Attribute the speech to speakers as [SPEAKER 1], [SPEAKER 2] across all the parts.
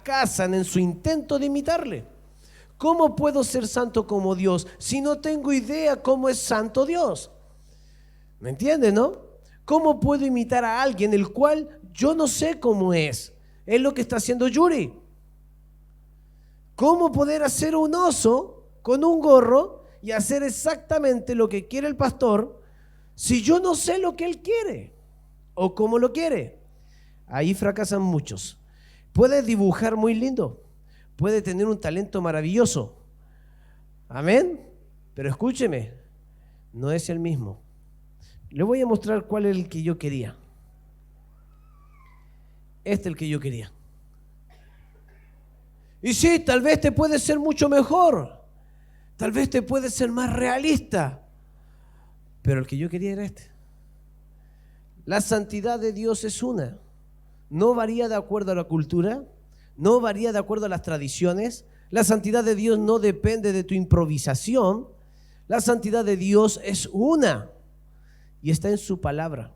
[SPEAKER 1] fracasan en su intento de imitarle. ¿Cómo puedo ser santo como Dios si no tengo idea cómo es santo Dios? ¿Me entiendes, no? ¿Cómo puedo imitar a alguien el cual yo no sé cómo es? Es lo que está haciendo Yuri. ¿Cómo poder hacer un oso con un gorro y hacer exactamente lo que quiere el pastor si yo no sé lo que él quiere o cómo lo quiere? Ahí fracasan muchos. Puede dibujar muy lindo, puede tener un talento maravilloso. Amén. Pero escúcheme, no es el mismo. Le voy a mostrar cuál es el que yo quería. Este es el que yo quería. Y sí, tal vez te puede ser mucho mejor. Tal vez te puede ser más realista. Pero el que yo quería era este. La santidad de Dios es una. No varía de acuerdo a la cultura, no varía de acuerdo a las tradiciones. La santidad de Dios no depende de tu improvisación. La santidad de Dios es una y está en su palabra.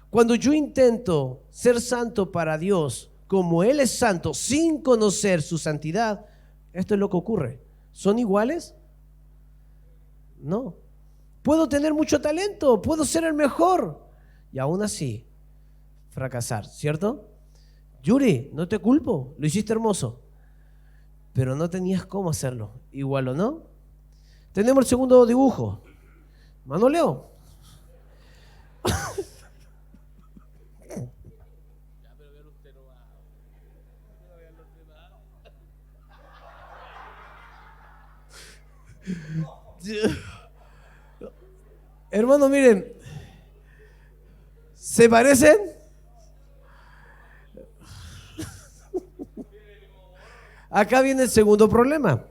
[SPEAKER 1] Cuando yo intento ser santo para Dios como Él es santo sin conocer su santidad, esto es lo que ocurre. ¿Son iguales? No. Puedo tener mucho talento, puedo ser el mejor y aún así fracasar, ¿cierto? Yuri, no te culpo, lo hiciste hermoso, pero no tenías cómo hacerlo, igual o no. Tenemos el segundo dibujo. Manoleo. Hermano, miren, ¿se parecen? Acá viene el segundo problema.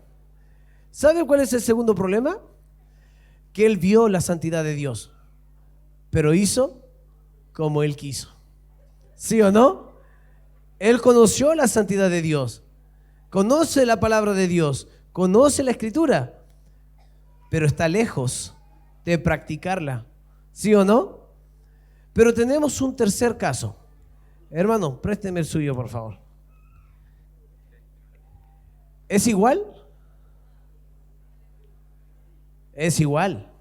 [SPEAKER 1] ¿Sabe cuál es el segundo problema? Que él vio la santidad de Dios, pero hizo como él quiso. ¿Sí o no? Él conoció la santidad de Dios, conoce la palabra de Dios, conoce la escritura, pero está lejos de practicarla. ¿Sí o no? Pero tenemos un tercer caso. Hermano, présteme el suyo, por favor. ¿Es igual? Es igual.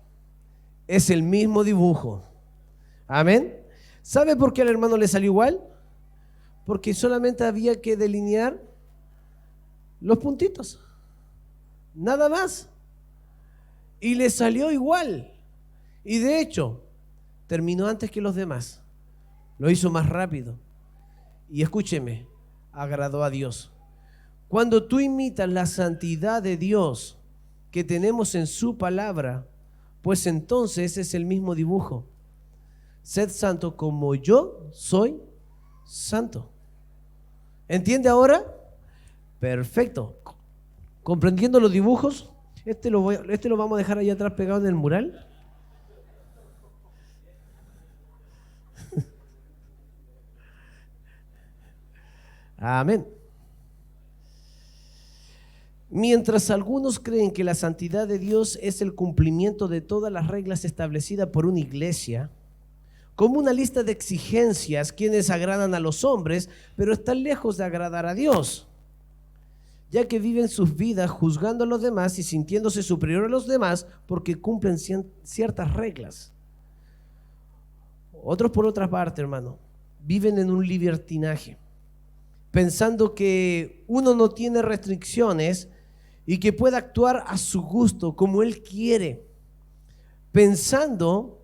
[SPEAKER 1] Es el mismo dibujo. Amén. ¿Sabe por qué al hermano le salió igual? Porque solamente había que delinear los puntitos. Nada más. Y le salió igual. Y de hecho, terminó antes que los demás. Lo hizo más rápido. Y escúcheme, agradó a Dios. Cuando tú imitas la santidad de Dios que tenemos en su palabra, pues entonces es el mismo dibujo. Sed santo como yo soy santo. ¿Entiende ahora? Perfecto. ¿Comprendiendo los dibujos? Este lo vamos a dejar ahí atrás pegado en el mural. Amén. Mientras algunos creen que la santidad de Dios es el cumplimiento de todas las reglas establecidas por una iglesia, como una lista de exigencias quienes agradan a los hombres, pero están lejos de agradar a Dios, ya que viven sus vidas juzgando a los demás y sintiéndose superior a los demás porque cumplen ciertas reglas. Otros, por otra parte, hermano, viven en un libertinaje, pensando que uno no tiene restricciones y que puede actuar a su gusto, como él quiere, pensando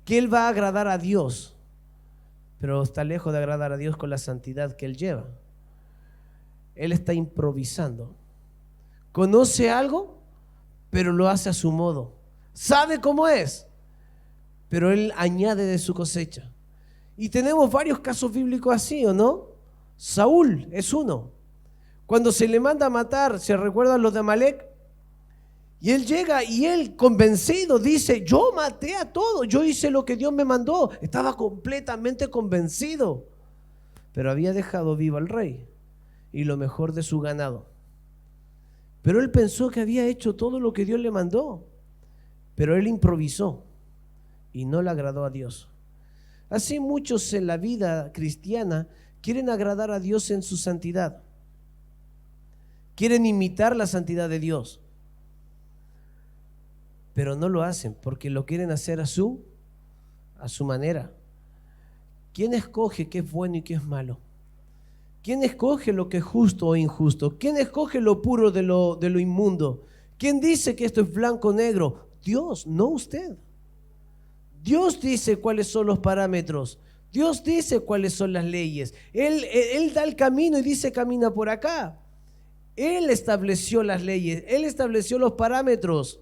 [SPEAKER 1] que él va a agradar a Dios, pero está lejos de agradar a Dios con la santidad que él lleva. Él está improvisando. Conoce algo, pero lo hace a su modo. Sabe cómo es, pero él añade de su cosecha. Y tenemos varios casos bíblicos así, ¿o no? Saúl es uno. Cuando se le manda a matar, ¿se recuerdan los de Amalek? Y él llega y él convencido dice, yo maté a todos, yo hice lo que Dios me mandó. Estaba completamente convencido, pero había dejado vivo al rey y lo mejor de su ganado. Pero él pensó que había hecho todo lo que Dios le mandó, pero él improvisó y no le agradó a Dios. Así muchos en la vida cristiana quieren agradar a Dios en su santidad. Quieren imitar la santidad de Dios. Pero no lo hacen porque lo quieren hacer a su manera. ¿Quién escoge qué es bueno y qué es malo? ¿Quién escoge lo que es justo o injusto? ¿Quién escoge lo puro de lo inmundo? ¿Quién dice que esto es blanco o negro? Dios, no usted. Dios dice cuáles son los parámetros. Dios dice cuáles son las leyes. Él da el camino y dice camina por acá. Él estableció las leyes. Él estableció los parámetros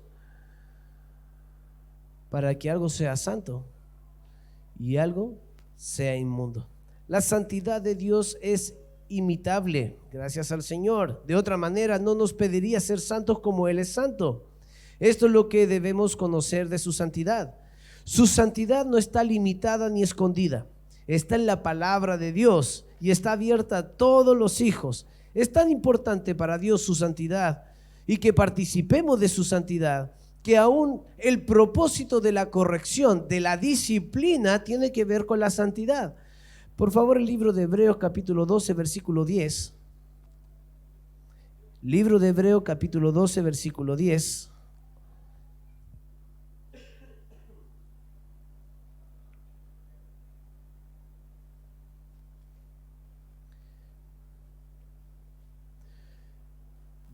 [SPEAKER 1] para que algo sea santo y algo sea inmundo. La santidad de Dios es imitable, gracias al Señor. De otra manera, no nos pediría ser santos como Él es santo. Esto es lo que debemos conocer de su santidad. Su santidad no está limitada ni escondida. Está en la palabra de Dios y está abierta a todos los hijos. Es tan importante para Dios su santidad y que participemos de su santidad, que aún el propósito de la corrección, de la disciplina, tiene que ver con la santidad. Por favor, el libro de Hebreos capítulo 12, versículo 10. Libro de Hebreos capítulo 12, versículo 10.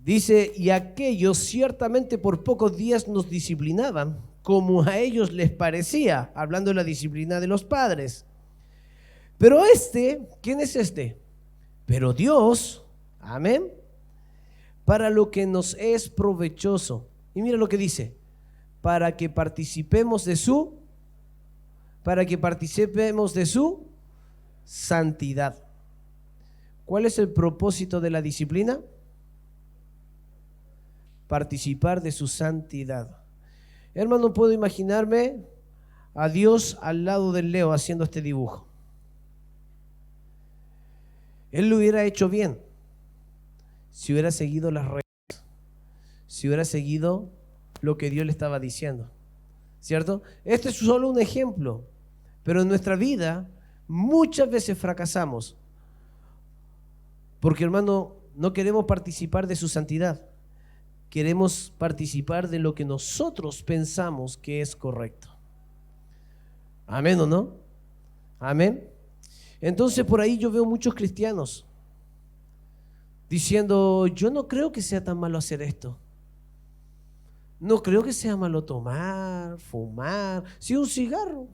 [SPEAKER 1] Dice, y aquellos ciertamente por pocos días nos disciplinaban, como a ellos les parecía, hablando de la disciplina de los padres. Pero ¿quién es este? Pero Dios, amén, para lo que nos es provechoso. Y mira lo que dice, para que participemos de su santidad. ¿Cuál es el propósito de la disciplina? Participar de su santidad. Hermano, puedo imaginarme a Dios al lado del Leo haciendo este dibujo. Él lo hubiera hecho bien si hubiera seguido las reglas, si hubiera seguido lo que Dios le estaba diciendo, ¿cierto? Este es solo un ejemplo, pero en nuestra vida muchas veces fracasamos porque, hermano, no queremos participar de su santidad. Queremos participar de lo que nosotros pensamos que es correcto. ¿Amén o no? ¿Amén? Entonces por ahí yo veo muchos cristianos diciendo, yo no creo que sea tan malo hacer esto. No creo que sea malo tomar, fumar, si un cigarro.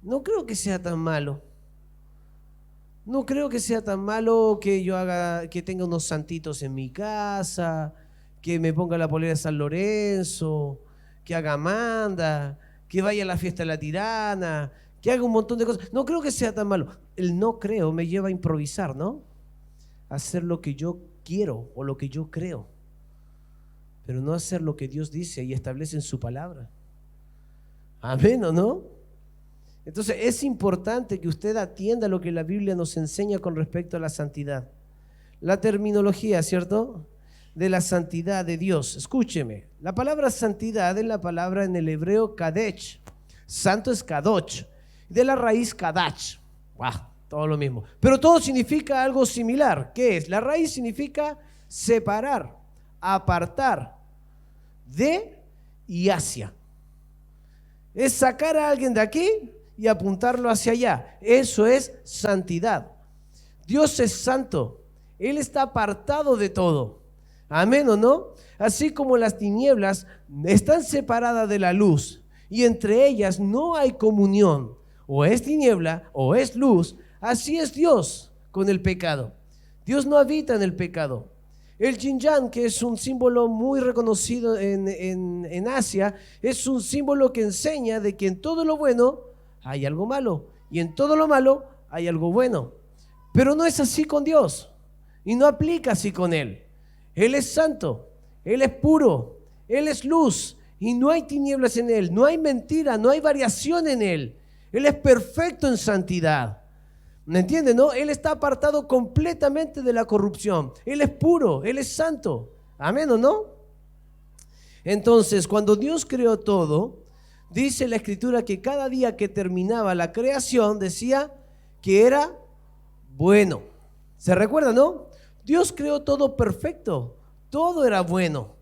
[SPEAKER 1] No creo que sea tan malo. No creo que sea tan malo que yo que tenga unos santitos en mi casa, que me ponga la polera de San Lorenzo, que haga manda, que vaya a la fiesta de la tirana, que haga un montón de cosas. No creo que sea tan malo. El no creo me lleva a improvisar, ¿no? A hacer lo que yo quiero o lo que yo creo, pero no hacer lo que Dios dice y establece en su palabra. ¿Amén o no? Entonces es importante que usted atienda lo que la Biblia nos enseña con respecto a la santidad. La terminología, ¿cierto?, de la santidad de Dios. Escúcheme, la palabra santidad es la palabra en el hebreo kadech. Santo es kadosh, de la raíz kadach. ¡Wow! Todo lo mismo. Pero todo significa algo similar. ¿Qué es? La raíz significa separar, apartar, de y hacia. Es sacar a alguien de aquí y apuntarlo hacia allá. Eso es santidad. Dios es santo. Él está apartado de todo. ¿Amén o no? Así como las tinieblas están separadas de la luz y entre ellas no hay comunión. O es tiniebla o es luz. Así es Dios con el pecado. Dios no habita en el pecado. El yin-yang, que es un símbolo muy reconocido en Asia, es un símbolo que enseña de que en todo lo bueno hay algo malo y en todo lo malo hay algo bueno. Pero no es así con Dios y no aplica así con Él. Él es santo, Él es puro, Él es luz y no hay tinieblas en Él, no hay mentira, no hay variación en Él. Él es perfecto en santidad. ¿Me entiende, no? Él está apartado completamente de la corrupción. Él es puro, Él es santo. ¿Amén o no? Entonces, cuando Dios creó todo, dice la Escritura que cada día que terminaba la creación decía que era bueno. ¿Se recuerda, no? Dios creó todo perfecto, todo era bueno,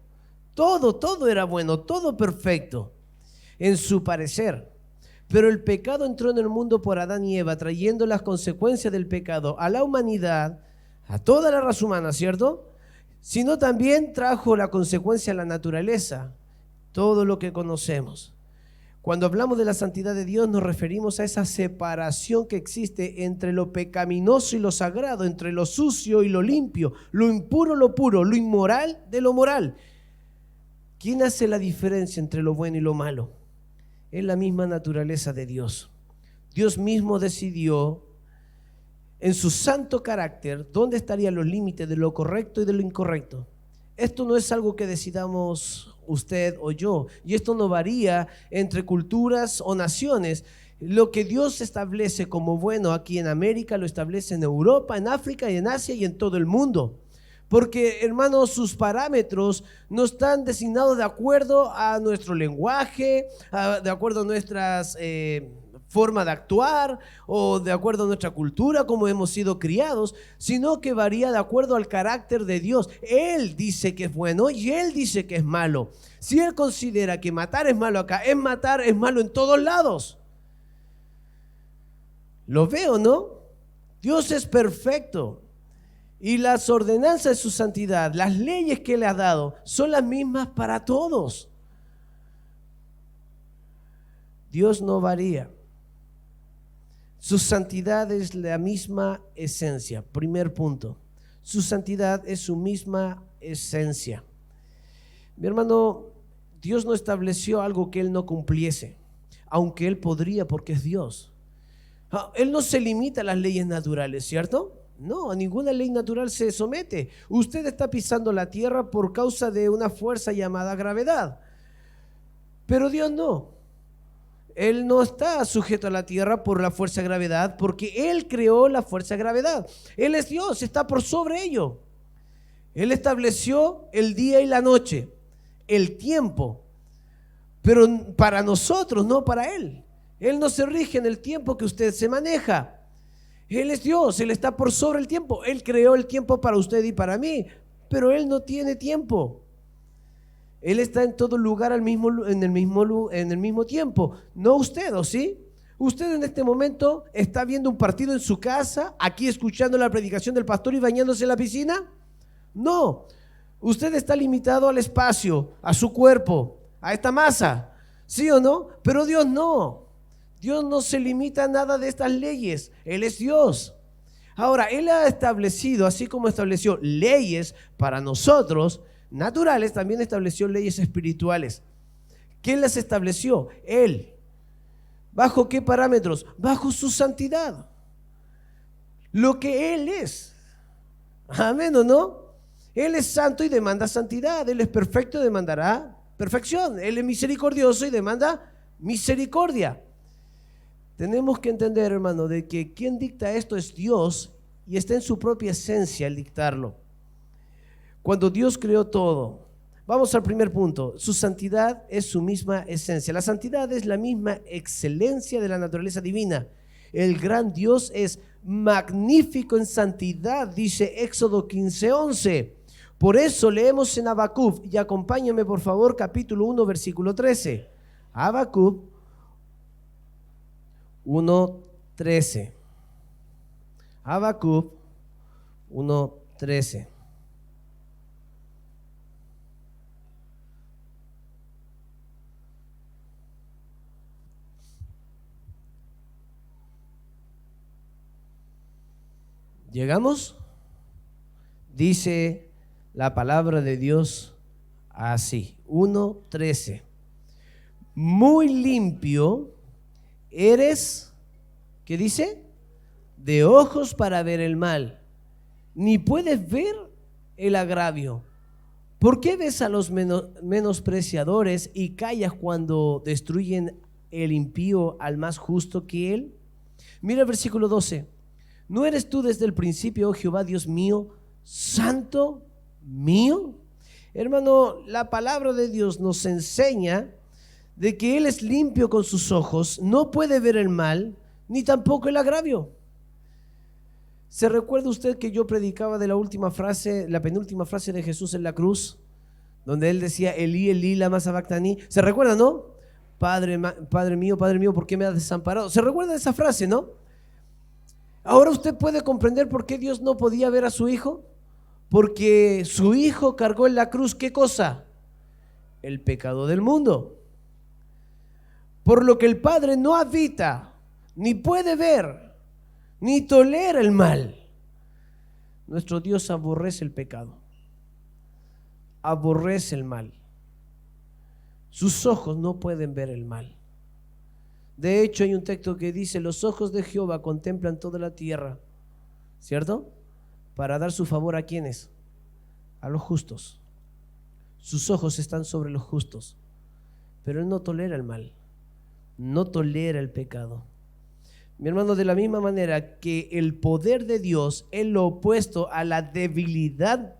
[SPEAKER 1] todo era bueno, todo perfecto en su parecer. Pero el pecado entró en el mundo por Adán y Eva, trayendo las consecuencias del pecado a la humanidad, a toda la raza humana, ¿cierto? Sino también trajo la consecuencia a la naturaleza, todo lo que conocemos. Cuando hablamos de la santidad de Dios nos referimos a esa separación que existe entre lo pecaminoso y lo sagrado, entre lo sucio y lo limpio, lo impuro, lo puro, lo inmoral de lo moral. ¿Quién hace la diferencia entre lo bueno y lo malo? Es la misma naturaleza de Dios. Dios mismo decidió en su santo carácter dónde estarían los límites de lo correcto y de lo incorrecto. Esto no es algo que decidamos usted o yo, y esto no varía entre culturas o naciones. Lo que Dios establece como bueno aquí en América lo establece en Europa, en África y en Asia y en todo el mundo. Porque, hermanos, sus parámetros no están designados de acuerdo a nuestro lenguaje, de acuerdo a nuestras forma de actuar o de acuerdo a nuestra cultura, como hemos sido criados, sino que varía de acuerdo al carácter de Dios. Él dice que es bueno y Él dice que es malo. Si Él considera que matar es malo acá, es malo en todos lados. ¿Lo veo, no? Dios es perfecto y las ordenanzas de su santidad, las leyes que Él ha dado, son las mismas para todos. Dios no varía. Su santidad es la misma esencia. Primer punto. Su santidad es su misma esencia. Mi hermano, Dios no estableció algo que Él no cumpliese, aunque Él podría porque es Dios. Él no se limita a las leyes naturales, ¿cierto? No, a ninguna ley natural se somete. Usted está pisando la tierra por causa de una fuerza llamada gravedad, pero Dios no. Él no está sujeto a la tierra por la fuerza de gravedad, porque Él creó la fuerza de gravedad. Él es Dios, está por sobre ello. Él estableció el día y la noche, el tiempo, pero para nosotros, no para Él. Él no se rige en el tiempo que usted se maneja. Él es Dios, Él está por sobre el tiempo. Él creó el tiempo para usted y para mí, pero Él no tiene tiempo. Él está en todo lugar en el mismo tiempo. No usted, ¿o sí? Usted en este momento está viendo un partido en su casa, aquí escuchando la predicación del pastor y bañándose en la piscina. No, usted está limitado al espacio, a su cuerpo, a esta masa, ¿sí o no? Pero Dios no. Dios no se limita a nada de estas leyes. Él es Dios. Ahora, Él ha establecido, así como estableció leyes para nosotros naturales, también estableció leyes espirituales. ¿Quién las estableció? Él. ¿Bajo qué parámetros? Bajo su santidad. Lo que Él es. Amén, ¿o no? Él es santo y demanda santidad. Él es perfecto y demandará perfección. Él es misericordioso y demanda misericordia. Tenemos que entender, hermano, de que quien dicta esto es Dios y está en su propia esencia el dictarlo. Cuando Dios creó todo, vamos al primer punto, su santidad es su misma esencia. La santidad es la misma excelencia de la naturaleza divina. El gran Dios es magnífico en santidad, dice Éxodo 15:11. Por eso leemos en Habacuc, y acompáñame por favor, capítulo 1, versículo 13. Habacuc 1:13. Habacuc 1:13. ¿Llegamos? Dice la palabra de Dios así, 1:13. Muy limpio eres, ¿qué dice? De ojos para ver el mal, ni puedes ver el agravio. ¿Por qué ves a los menospreciadores y callas cuando destruyen el impío al más justo que él? Mira el versículo 12. ¿No eres tú desde el principio, oh Jehová, Dios mío, santo mío? Hermano, la palabra de Dios nos enseña de que Él es limpio con sus ojos, no puede ver el mal, ni tampoco el agravio. ¿Se recuerda usted que yo predicaba de la última frase, la penúltima frase de Jesús en la cruz? Donde él decía, Elí, Elí, lama sabactani. ¿Se recuerda, no? Padre mío, ¿por qué me has desamparado? ¿Se recuerda de esa frase, no? Ahora usted puede comprender por qué Dios no podía ver a su hijo. Porque su hijo cargó en la cruz, ¿qué cosa? El pecado del mundo. Por lo que el Padre no habita, ni puede ver, ni tolera el mal. Nuestro Dios aborrece el pecado, aborrece el mal. Sus ojos no pueden ver el mal. De hecho, hay un texto que dice, los ojos de Jehová contemplan toda la tierra, ¿cierto? Para dar su favor ¿a quiénes? A los justos. Sus ojos están sobre los justos, pero Él no tolera el mal, no tolera el pecado. Mi hermano, de la misma manera que el poder de Dios es lo opuesto a la debilidad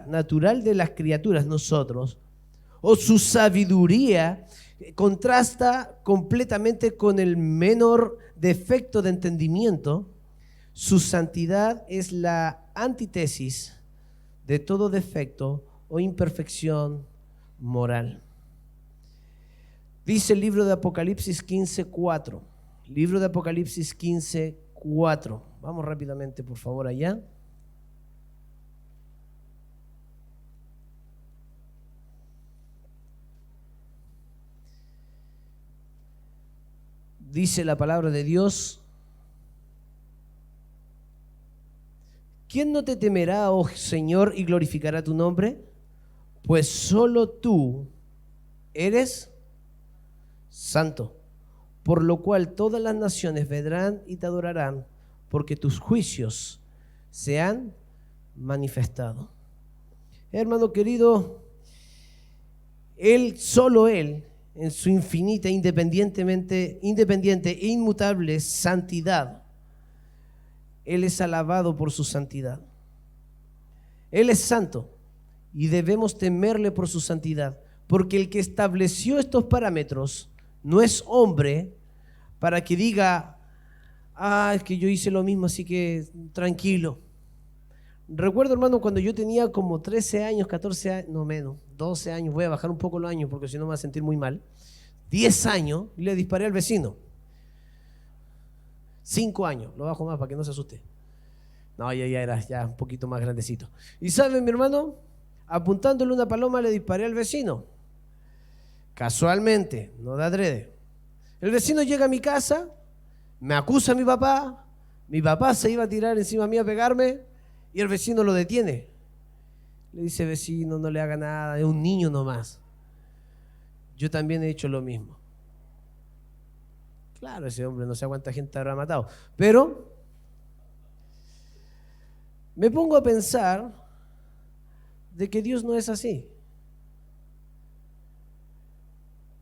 [SPEAKER 1] natural de las criaturas, nosotros, o su sabiduría contrasta completamente con el menor defecto de entendimiento, su santidad es la antítesis de todo defecto o imperfección moral. Dice el libro de Apocalipsis 15:4. Libro de Apocalipsis 15:4. Vamos rápidamente, por favor, allá. Dice la palabra de Dios: ¿quién no te temerá, oh Señor, y glorificará tu nombre? Pues solo tú eres santo, por lo cual todas las naciones vendrán y te adorarán, porque tus juicios se han manifestado. Hermano querido, solo Él, en su infinita, independiente e inmutable santidad, Él es alabado por su santidad. Él es santo y debemos temerle por su santidad, porque el que estableció estos parámetros no es hombre para que diga, es que yo hice lo mismo, así que tranquilo. Recuerdo, hermano, cuando yo tenía como 13 años, 14 años, no menos, 12 años, voy a bajar un poco los años porque si no me voy a sentir muy mal, 10 años, le disparé al vecino. 5 años, lo bajo más para que no se asuste. No, ya era ya un poquito más grandecito. Y ¿saben, mi hermano? Apuntándole una paloma le disparé al vecino. Casualmente, no de adrede. El vecino llega a mi casa, me acusa a mi papá se iba a tirar encima mío a pegarme y el vecino lo detiene. Le dice, vecino, no le haga nada, es un niño nomás. Yo también he hecho lo mismo. Claro, ese hombre no sé cuánta gente habrá matado, pero me pongo a pensar de que Dios no es así.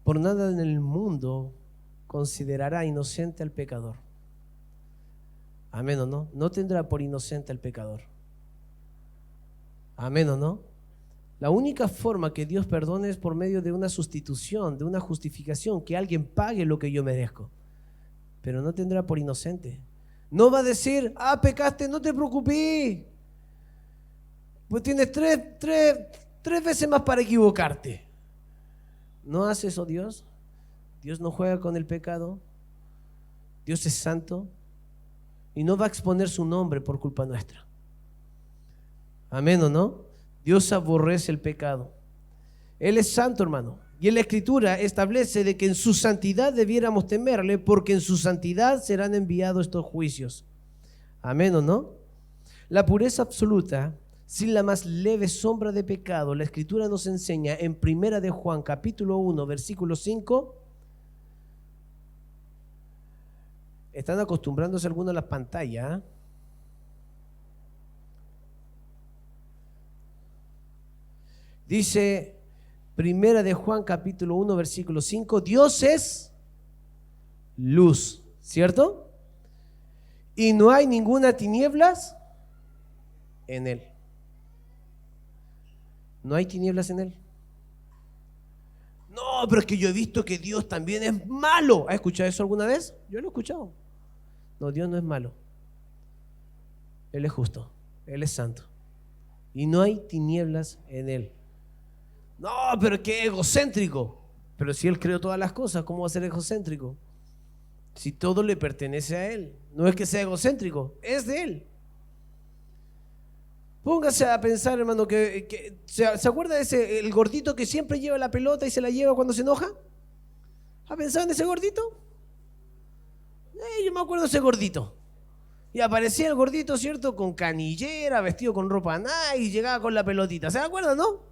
[SPEAKER 1] Por nada en el mundo considerará inocente al pecador. Amén o no. No tendrá por inocente al pecador. Amén o no. La única forma que Dios perdone es por medio de una sustitución, de una justificación, que alguien pague lo que yo merezco. Pero no tendrá por inocente. No va a decir, pecaste, no te preocupes. Pues tienes tres veces más para equivocarte. ¿No hace eso Dios? Dios no juega con el pecado. Dios es santo y no va a exponer su nombre por culpa nuestra. Amén o no. Dios aborrece el pecado. Él es santo, hermano. Y en la Escritura establece de que en su santidad debiéramos temerle, porque en su santidad serán enviados estos juicios. Amén o no. La pureza absoluta, sin la más leve sombra de pecado, la Escritura nos enseña en 1 de Juan capítulo 1 versículo 5. Están acostumbrándose algunos a las pantallas, ¿eh? Dice 1 de Juan capítulo 1 versículo 5, Dios es luz, ¿cierto? Y no hay ninguna tinieblas en Él. ¿No hay tinieblas en Él? No, pero es que yo he visto que Dios también es malo. ¿Has escuchado eso alguna vez? Yo lo he escuchado. No, Dios no es malo. Él es justo, Él es santo. Y no hay tinieblas en Él. No, pero qué egocéntrico. Pero si Él creó todas las cosas, ¿cómo va a ser egocéntrico? Si todo le pertenece a Él. No es que sea egocéntrico, es de Él. Póngase a pensar, hermano, ¿se acuerda de el gordito que siempre lleva la pelota y se la lleva cuando se enoja? ¿Ha pensado en ese gordito? Yo me acuerdo de ese gordito. Y aparecía el gordito, ¿cierto? Con canillera, vestido con ropa Nike y llegaba con la pelotita. ¿Se acuerdan, no?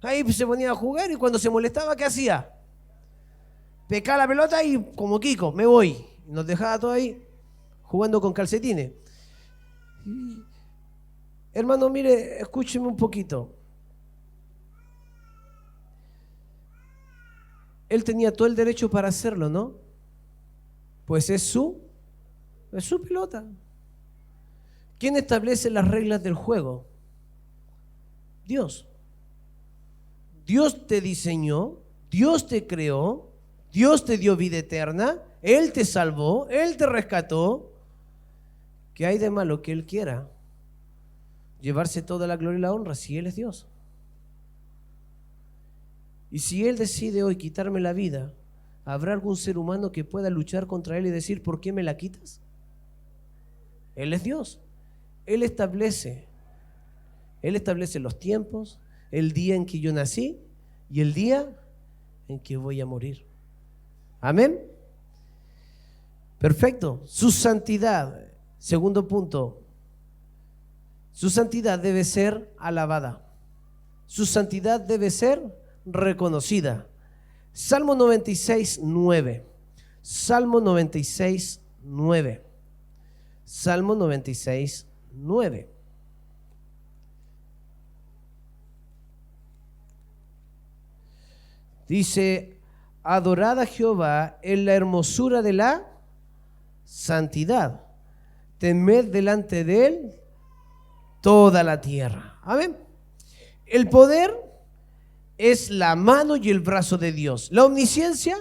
[SPEAKER 1] Ahí se ponía a jugar y cuando se molestaba, ¿qué hacía? Pescaba la pelota y como Kiko, me voy. Y nos dejaba todo ahí jugando con calcetines. Hermano, mire, escúcheme un poquito. Él tenía todo el derecho para hacerlo, ¿no? Pues es su pelota. ¿Quién establece las reglas del juego? Dios. Dios te diseñó, Dios te creó, Dios te dio vida eterna, Él te salvó, Él te rescató. ¿Qué hay de malo que Él quiera llevarse toda la gloria y la honra si Él es Dios? Y si Él decide hoy quitarme la vida, ¿habrá algún ser humano que pueda luchar contra Él y decir, ¿por qué me la quitas? Él es Dios. Él establece los tiempos, el día en que yo nací y el día en que voy a morir. Amén. Perfecto. Su santidad, segundo punto, su santidad debe ser alabada. Su santidad debe ser reconocida. Salmo 96, 9. Salmo 96, 9. Salmo 96, 9. Dice, adorad a Jehová en la hermosura de la santidad. Temed delante de Él toda la tierra. Amén. El poder es la mano y el brazo de Dios. La omnisciencia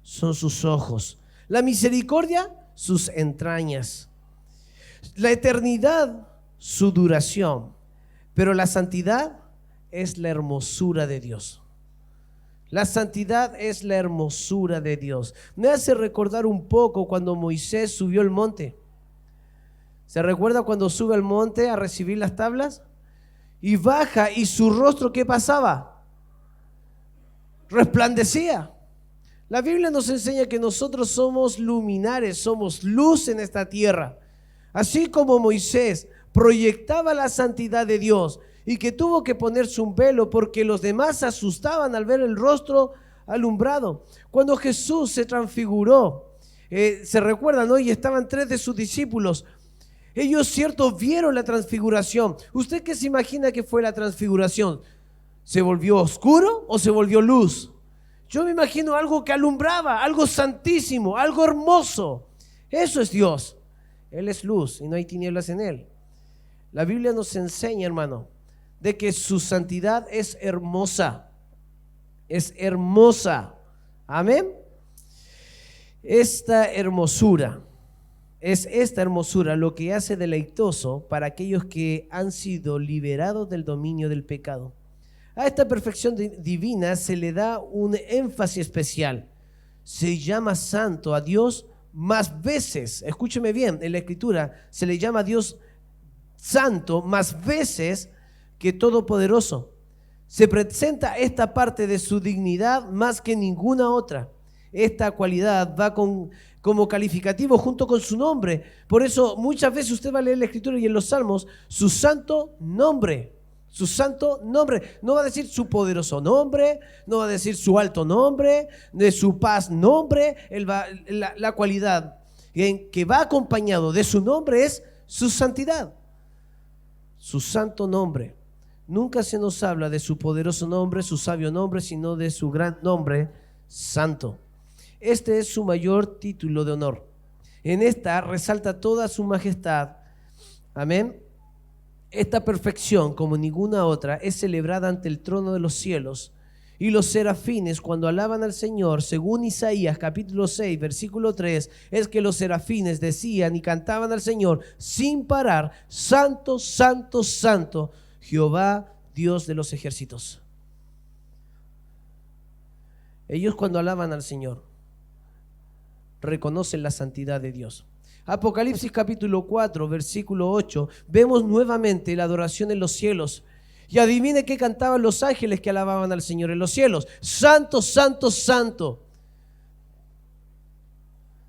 [SPEAKER 1] son sus ojos. La misericordia, sus entrañas. La eternidad, su duración. Pero la santidad es la hermosura de Dios. La santidad es la hermosura de Dios. Me hace recordar un poco cuando Moisés subió el monte. ¿Se recuerda cuando sube al monte a recibir las tablas? Y baja y su rostro, ¿qué pasaba? Resplandecía. La Biblia nos enseña que nosotros somos luminares, somos luz en esta tierra. Así como Moisés proyectaba la santidad de Dios y que tuvo que ponerse un velo porque los demás se asustaban al ver el rostro alumbrado. Cuando Jesús se transfiguró, se recuerdan, ¿no? Y estaban 3 de sus discípulos. Ellos, cierto, vieron la transfiguración. ¿Usted qué se imagina que fue la transfiguración? ¿Se volvió oscuro o se volvió luz? Yo me imagino algo que alumbraba, algo santísimo, algo hermoso. Eso es Dios. Él es luz y no hay tinieblas en Él. La Biblia nos enseña, hermano, de que su santidad es hermosa. Es hermosa. Amén. Esta hermosura lo que hace deleitoso para aquellos que han sido liberados del dominio del pecado. A esta perfección divina se le da un énfasis especial. Se llama santo a Dios más veces. Escúcheme bien, en la Escritura se le llama a Dios santo más veces que todopoderoso. Se presenta esta parte de su dignidad más que ninguna otra. Esta cualidad va como calificativo junto con su nombre. Por eso muchas veces usted va a leer la Escritura y en los Salmos su santo nombre. Su santo nombre. No va a decir su poderoso nombre, no va a decir su alto nombre, de su paz nombre. La cualidad que va acompañado de su nombre es su santidad. Su santo nombre. Nunca se nos habla de su poderoso nombre, su sabio nombre, sino de su gran nombre, santo. Este es su mayor título de honor. En esta resalta toda su majestad. Amén. Esta perfección, como ninguna otra, es celebrada ante el trono de los cielos Y los serafines, cuando alaban al Señor, según Isaías capítulo 6, versículo 3, es que los serafines decían y cantaban al Señor sin parar: Santo, Santo, Santo, Jehová, Dios de los ejércitos. Ellos, cuando alaban al Señor, reconocen la santidad de Dios. Apocalipsis capítulo 4, versículo 8, vemos nuevamente la adoración en los cielos. Y adivine qué cantaban los ángeles que alababan al Señor en los cielos: Santo, Santo, Santo.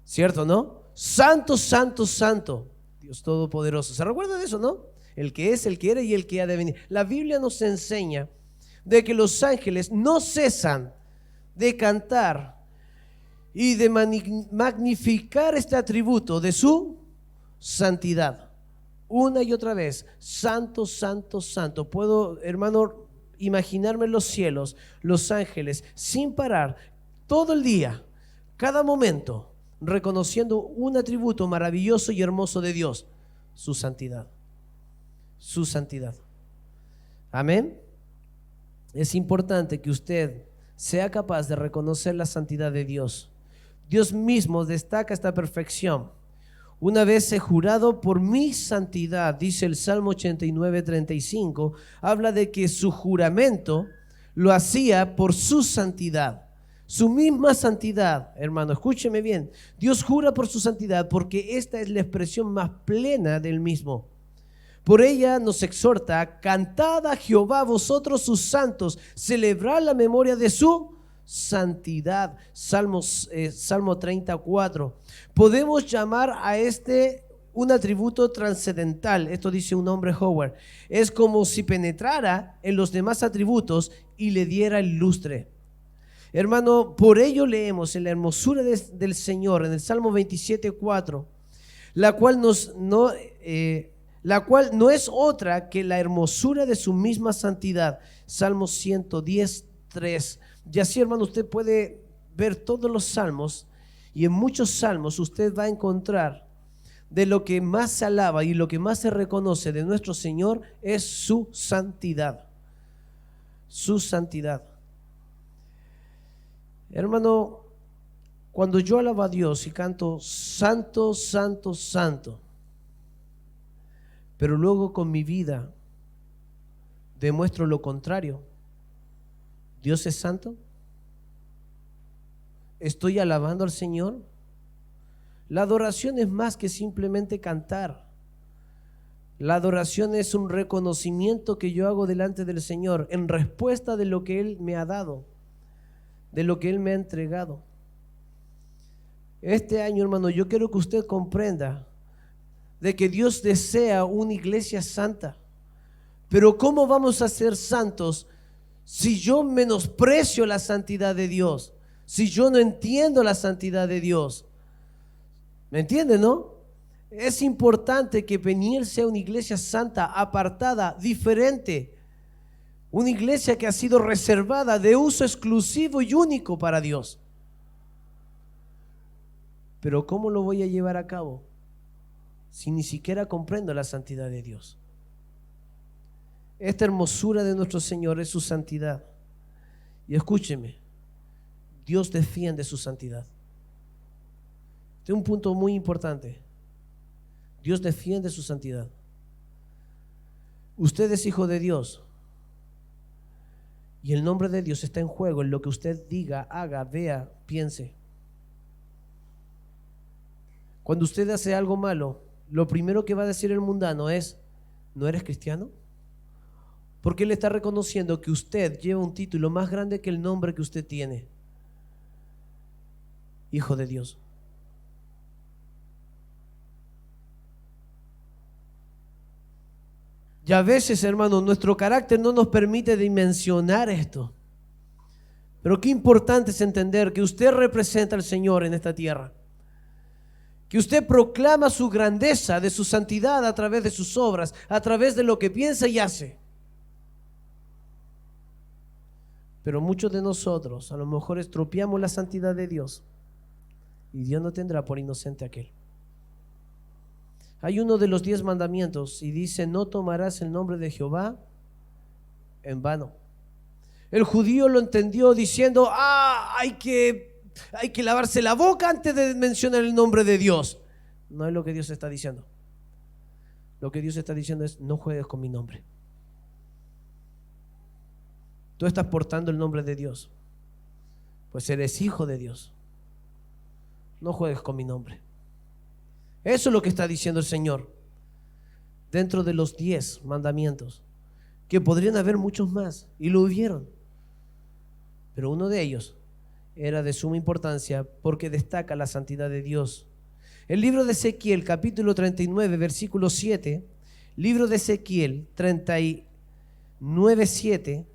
[SPEAKER 1] ¿Cierto, no? Santo, Santo, Santo, Dios Todopoderoso. ¿Se recuerda de eso, no? El que es, el que era y el que ha de venir. La Biblia nos enseña de que los ángeles no cesan de cantar y de magnificar este atributo de su santidad. Una y otra vez: Santo, Santo, Santo. Puedo, hermano, imaginarme en los cielos, los ángeles, sin parar, todo el día, cada momento, reconociendo un atributo maravilloso y hermoso de Dios: su santidad. Su santidad. Amén. Es importante que usted sea capaz de reconocer la santidad de Dios. Dios mismo destaca esta perfección. Una vez he jurado por mi santidad, dice el Salmo 89:35, habla de que su juramento lo hacía por su santidad, su misma santidad. Hermano, escúcheme bien, Dios jura por su santidad porque esta es la expresión más plena del mismo. Por ella nos exhorta: cantad a Jehová vosotros sus santos, celebrad la memoria de su santidad. Salmo 34. Podemos llamar a este un atributo trascendental. Esto dice un hombre, Howard. Es como si penetrara en los demás atributos y le diera el lustre. Hermano, por ello leemos en la hermosura del Señor, en el Salmo 27:4, la cual no es otra que la hermosura de su misma santidad. Salmo 110:3. Y así, hermano, usted puede ver todos los salmos, y en muchos salmos usted va a encontrar de lo que más se alaba y lo que más se reconoce de nuestro Señor es su santidad. Su santidad. Hermano, cuando yo alabo a Dios y canto Santo, Santo, Santo, pero luego con mi vida demuestro lo contrario, ¿Dios es santo? ¿Estoy alabando al Señor? La adoración es más que simplemente cantar. La adoración es un reconocimiento que yo hago delante del Señor en respuesta de lo que Él me ha dado, de lo que Él me ha entregado. Este año, hermano, yo quiero que usted comprenda de que Dios desea una iglesia santa. Pero ¿cómo vamos a ser santos si yo menosprecio la santidad de Dios? Si yo no entiendo la santidad de Dios. ¿Me entiende, no? Es importante que Peniel sea una iglesia santa, apartada, diferente. Una iglesia que ha sido reservada de uso exclusivo y único para Dios. Pero ¿cómo lo voy a llevar a cabo si ni siquiera comprendo la santidad de Dios? Esta hermosura de nuestro Señor es su santidad. Y escúcheme, Dios defiende su santidad. Este es un punto muy importante. Dios defiende su santidad. Usted es hijo de Dios y el nombre de Dios está en juego en lo que usted diga, haga, vea, piense. Cuando usted hace algo malo, lo primero que va a decir el mundano es: ¿no eres cristiano? Porque él está reconociendo que usted lleva un título más grande que el nombre que usted tiene: hijo de Dios. Y a veces, hermano, nuestro carácter no nos permite dimensionar esto. Pero qué importante es entender que usted representa al Señor en esta tierra. Que usted proclama su grandeza, de su santidad a través de sus obras, a través de lo que piensa y hace. Pero muchos de nosotros a lo mejor estropeamos la santidad de Dios y Dios no tendrá por inocente a aquel. Hay uno de los 10 mandamientos y dice: no tomarás el nombre de Jehová en vano. El judío lo entendió diciendo, hay que lavarse la boca antes de mencionar el nombre de Dios. No es lo que Dios está diciendo. Lo que Dios está diciendo es, no juegues con mi nombre. Tú estás portando el nombre de Dios, pues eres hijo de Dios. No juegues con mi nombre. Eso es lo que está diciendo el Señor dentro de los 10 mandamientos, que podrían haber muchos más, y lo hubieron, pero uno de ellos era de suma importancia porque destaca la santidad de Dios. El libro de Ezequiel, capítulo 39, versículo 7, libro de Ezequiel 39, 7.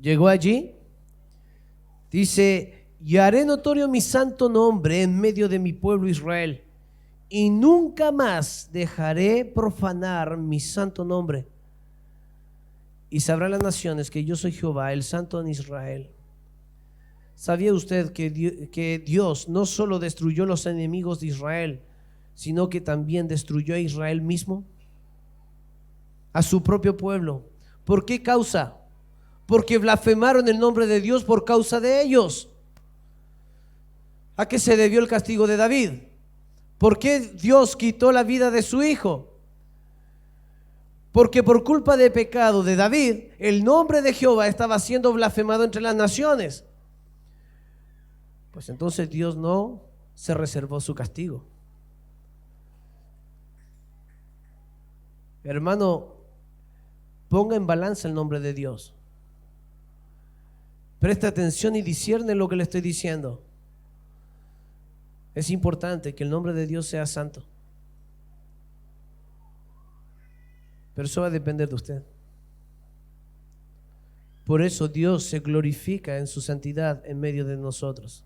[SPEAKER 1] Llegó allí, dice, y haré notorio mi santo nombre en medio de mi pueblo Israel, y nunca más dejaré profanar mi santo nombre. Y sabrán las naciones que yo soy Jehová, el santo en Israel. ¿Sabía usted que Dios no solo destruyó los enemigos de Israel, sino que también destruyó a Israel mismo? A su propio pueblo. ¿Por qué causa? Porque blasfemaron el nombre de Dios por causa de ellos. ¿A qué se debió el castigo de David? ¿Por qué Dios quitó la vida de su hijo? Porque por culpa del pecado de David, el nombre de Jehová estaba siendo blasfemado entre las naciones. Pues entonces Dios no se reservó su castigo. Hermano, ponga en balanza el nombre de Dios. Presta atención y discierne lo que le estoy diciendo. Es importante que el nombre de Dios sea santo. Pero eso va a depender de usted. Por eso Dios se glorifica en su santidad en medio de nosotros.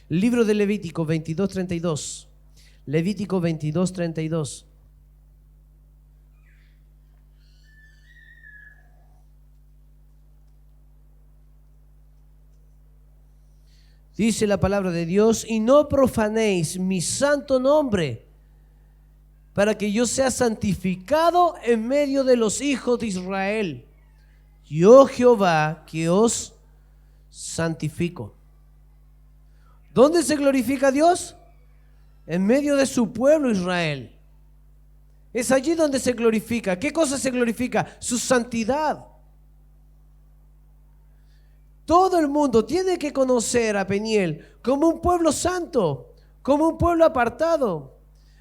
[SPEAKER 1] Libro de Levítico 22:32. Levítico 22:32. Dice la palabra de Dios, y no profanéis mi santo nombre, para que yo sea santificado en medio de los hijos de Israel. Yo Jehová que os santifico. ¿Dónde se glorifica Dios? En medio de su pueblo Israel. Es allí donde se glorifica. ¿Qué cosa se glorifica? Su santidad. Todo el mundo tiene que conocer a Peniel como un pueblo santo, como un pueblo apartado,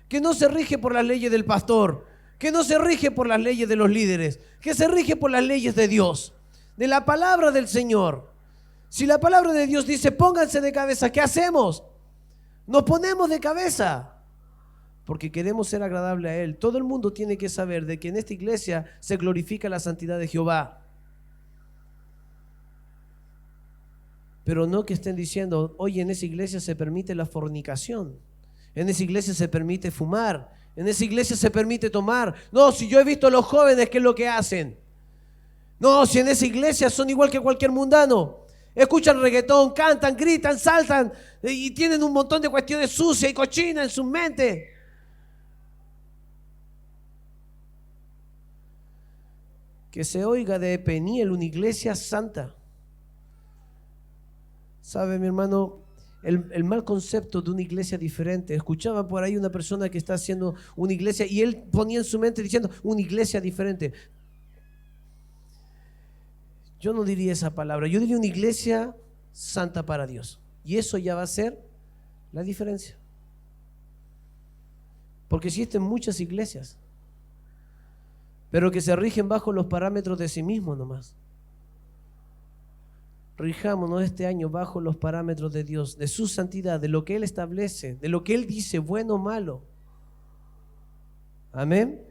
[SPEAKER 1] que no se rige por las leyes del pastor, que no se rige por las leyes de los líderes, que se rige por las leyes de Dios, de la palabra del Señor. Si la palabra de Dios dice pónganse de cabeza, ¿qué hacemos? Nos ponemos de cabeza porque queremos ser agradable a Él. Todo el mundo tiene que saber de que en esta iglesia se glorifica la santidad de Jehová. Pero no que estén diciendo, oye, en esa iglesia se permite la fornicación, en esa iglesia se permite fumar, en esa iglesia se permite tomar. No, si yo he visto a los jóvenes, ¿qué es lo que hacen? No, si en esa iglesia son igual que cualquier mundano. Escuchan reggaetón, cantan, gritan, saltan y tienen un montón de cuestiones sucias y cochinas en sus mentes. Que se oiga de Peniel una iglesia santa. ¿Sabe, mi hermano? El mal concepto de una iglesia diferente. Escuchaba por ahí una persona que está haciendo una iglesia y él ponía en su mente diciendo una iglesia diferente. Yo no diría esa palabra, yo diría una iglesia santa para Dios. Y eso ya va a ser la diferencia. Porque existen muchas iglesias, pero que se rigen bajo los parámetros de sí mismos nomás. Rijámonos este año bajo los parámetros de Dios, de su santidad, de lo que Él establece, de lo que Él dice, bueno o malo. Amén.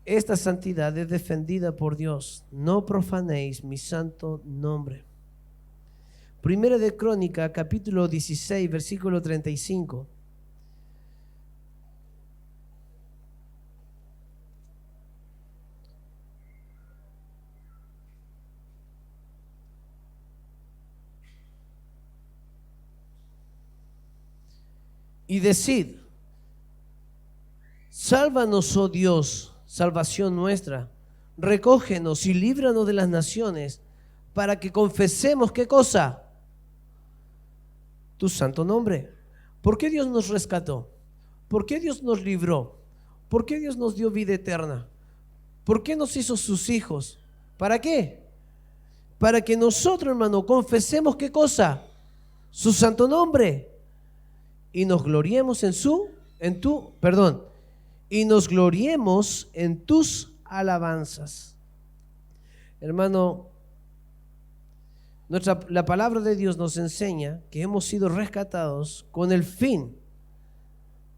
[SPEAKER 1] Esta santidad es defendida por Dios. No profanéis mi santo nombre. Primera de Crónica, capítulo 16, versículo 35. y decid: sálvanos, oh Dios, salvación nuestra, recógenos y líbranos de las naciones, para que confesemos, ¿qué cosa? Tu santo nombre. ¿Por qué Dios nos rescató? ¿Por qué Dios nos libró? ¿Por qué Dios nos dio vida eterna? ¿Por qué nos hizo sus hijos? ¿Para qué? Para que nosotros, hermano, confesemos, ¿qué cosa? Su santo nombre. Y nos gloriemos y nos gloriemos en tus alabanzas. Hermano, la palabra de Dios nos enseña que hemos sido rescatados con el fin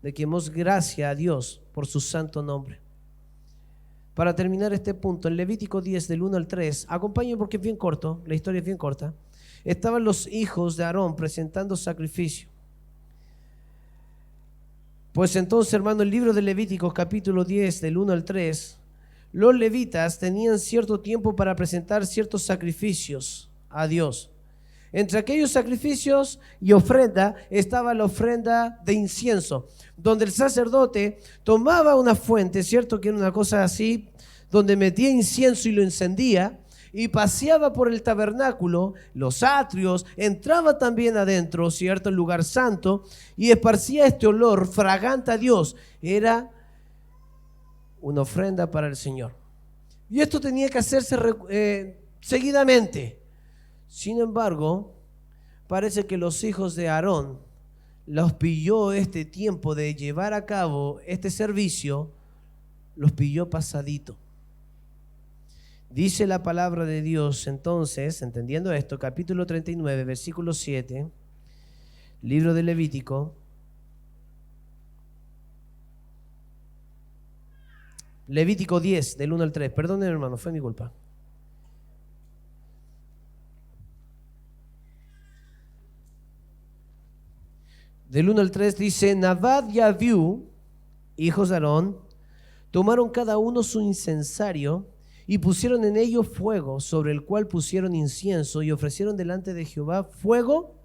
[SPEAKER 1] de que demos gracia a Dios por su santo nombre. Para terminar este punto, en Levítico 10 del 1 al 3, acompáñenme porque es bien corto, la historia es bien corta. Estaban los hijos de Aarón presentando sacrificio. Pues entonces, hermano, el libro de Levíticos capítulo 10 del 1 al 3, los levitas tenían cierto tiempo para presentar ciertos sacrificios a Dios. Entre aquellos sacrificios y ofrenda estaba la ofrenda de incienso, donde el sacerdote tomaba una fuente, ¿cierto? Que era una cosa así, donde metía incienso y lo encendía, y paseaba por el tabernáculo, los atrios, entraba también adentro, ¿cierto? El lugar santo, y esparcía este olor fragante a Dios. Era una ofrenda para el Señor. Y esto tenía que hacerse seguidamente. Sin embargo, parece que los hijos de Aarón los pilló este tiempo de llevar a cabo este servicio, los pilló pasadito. Dice la palabra de Dios entonces, entendiendo esto, capítulo 39, versículo 7, libro de Levítico. Levítico 10, del 1 al 3. Perdónenme, hermano, fue mi culpa. Del 1 al 3 dice: Nadab y Abiú, hijos de Aarón, tomaron cada uno su incensario y pusieron en ello fuego, sobre el cual pusieron incienso, y ofrecieron delante de Jehová fuego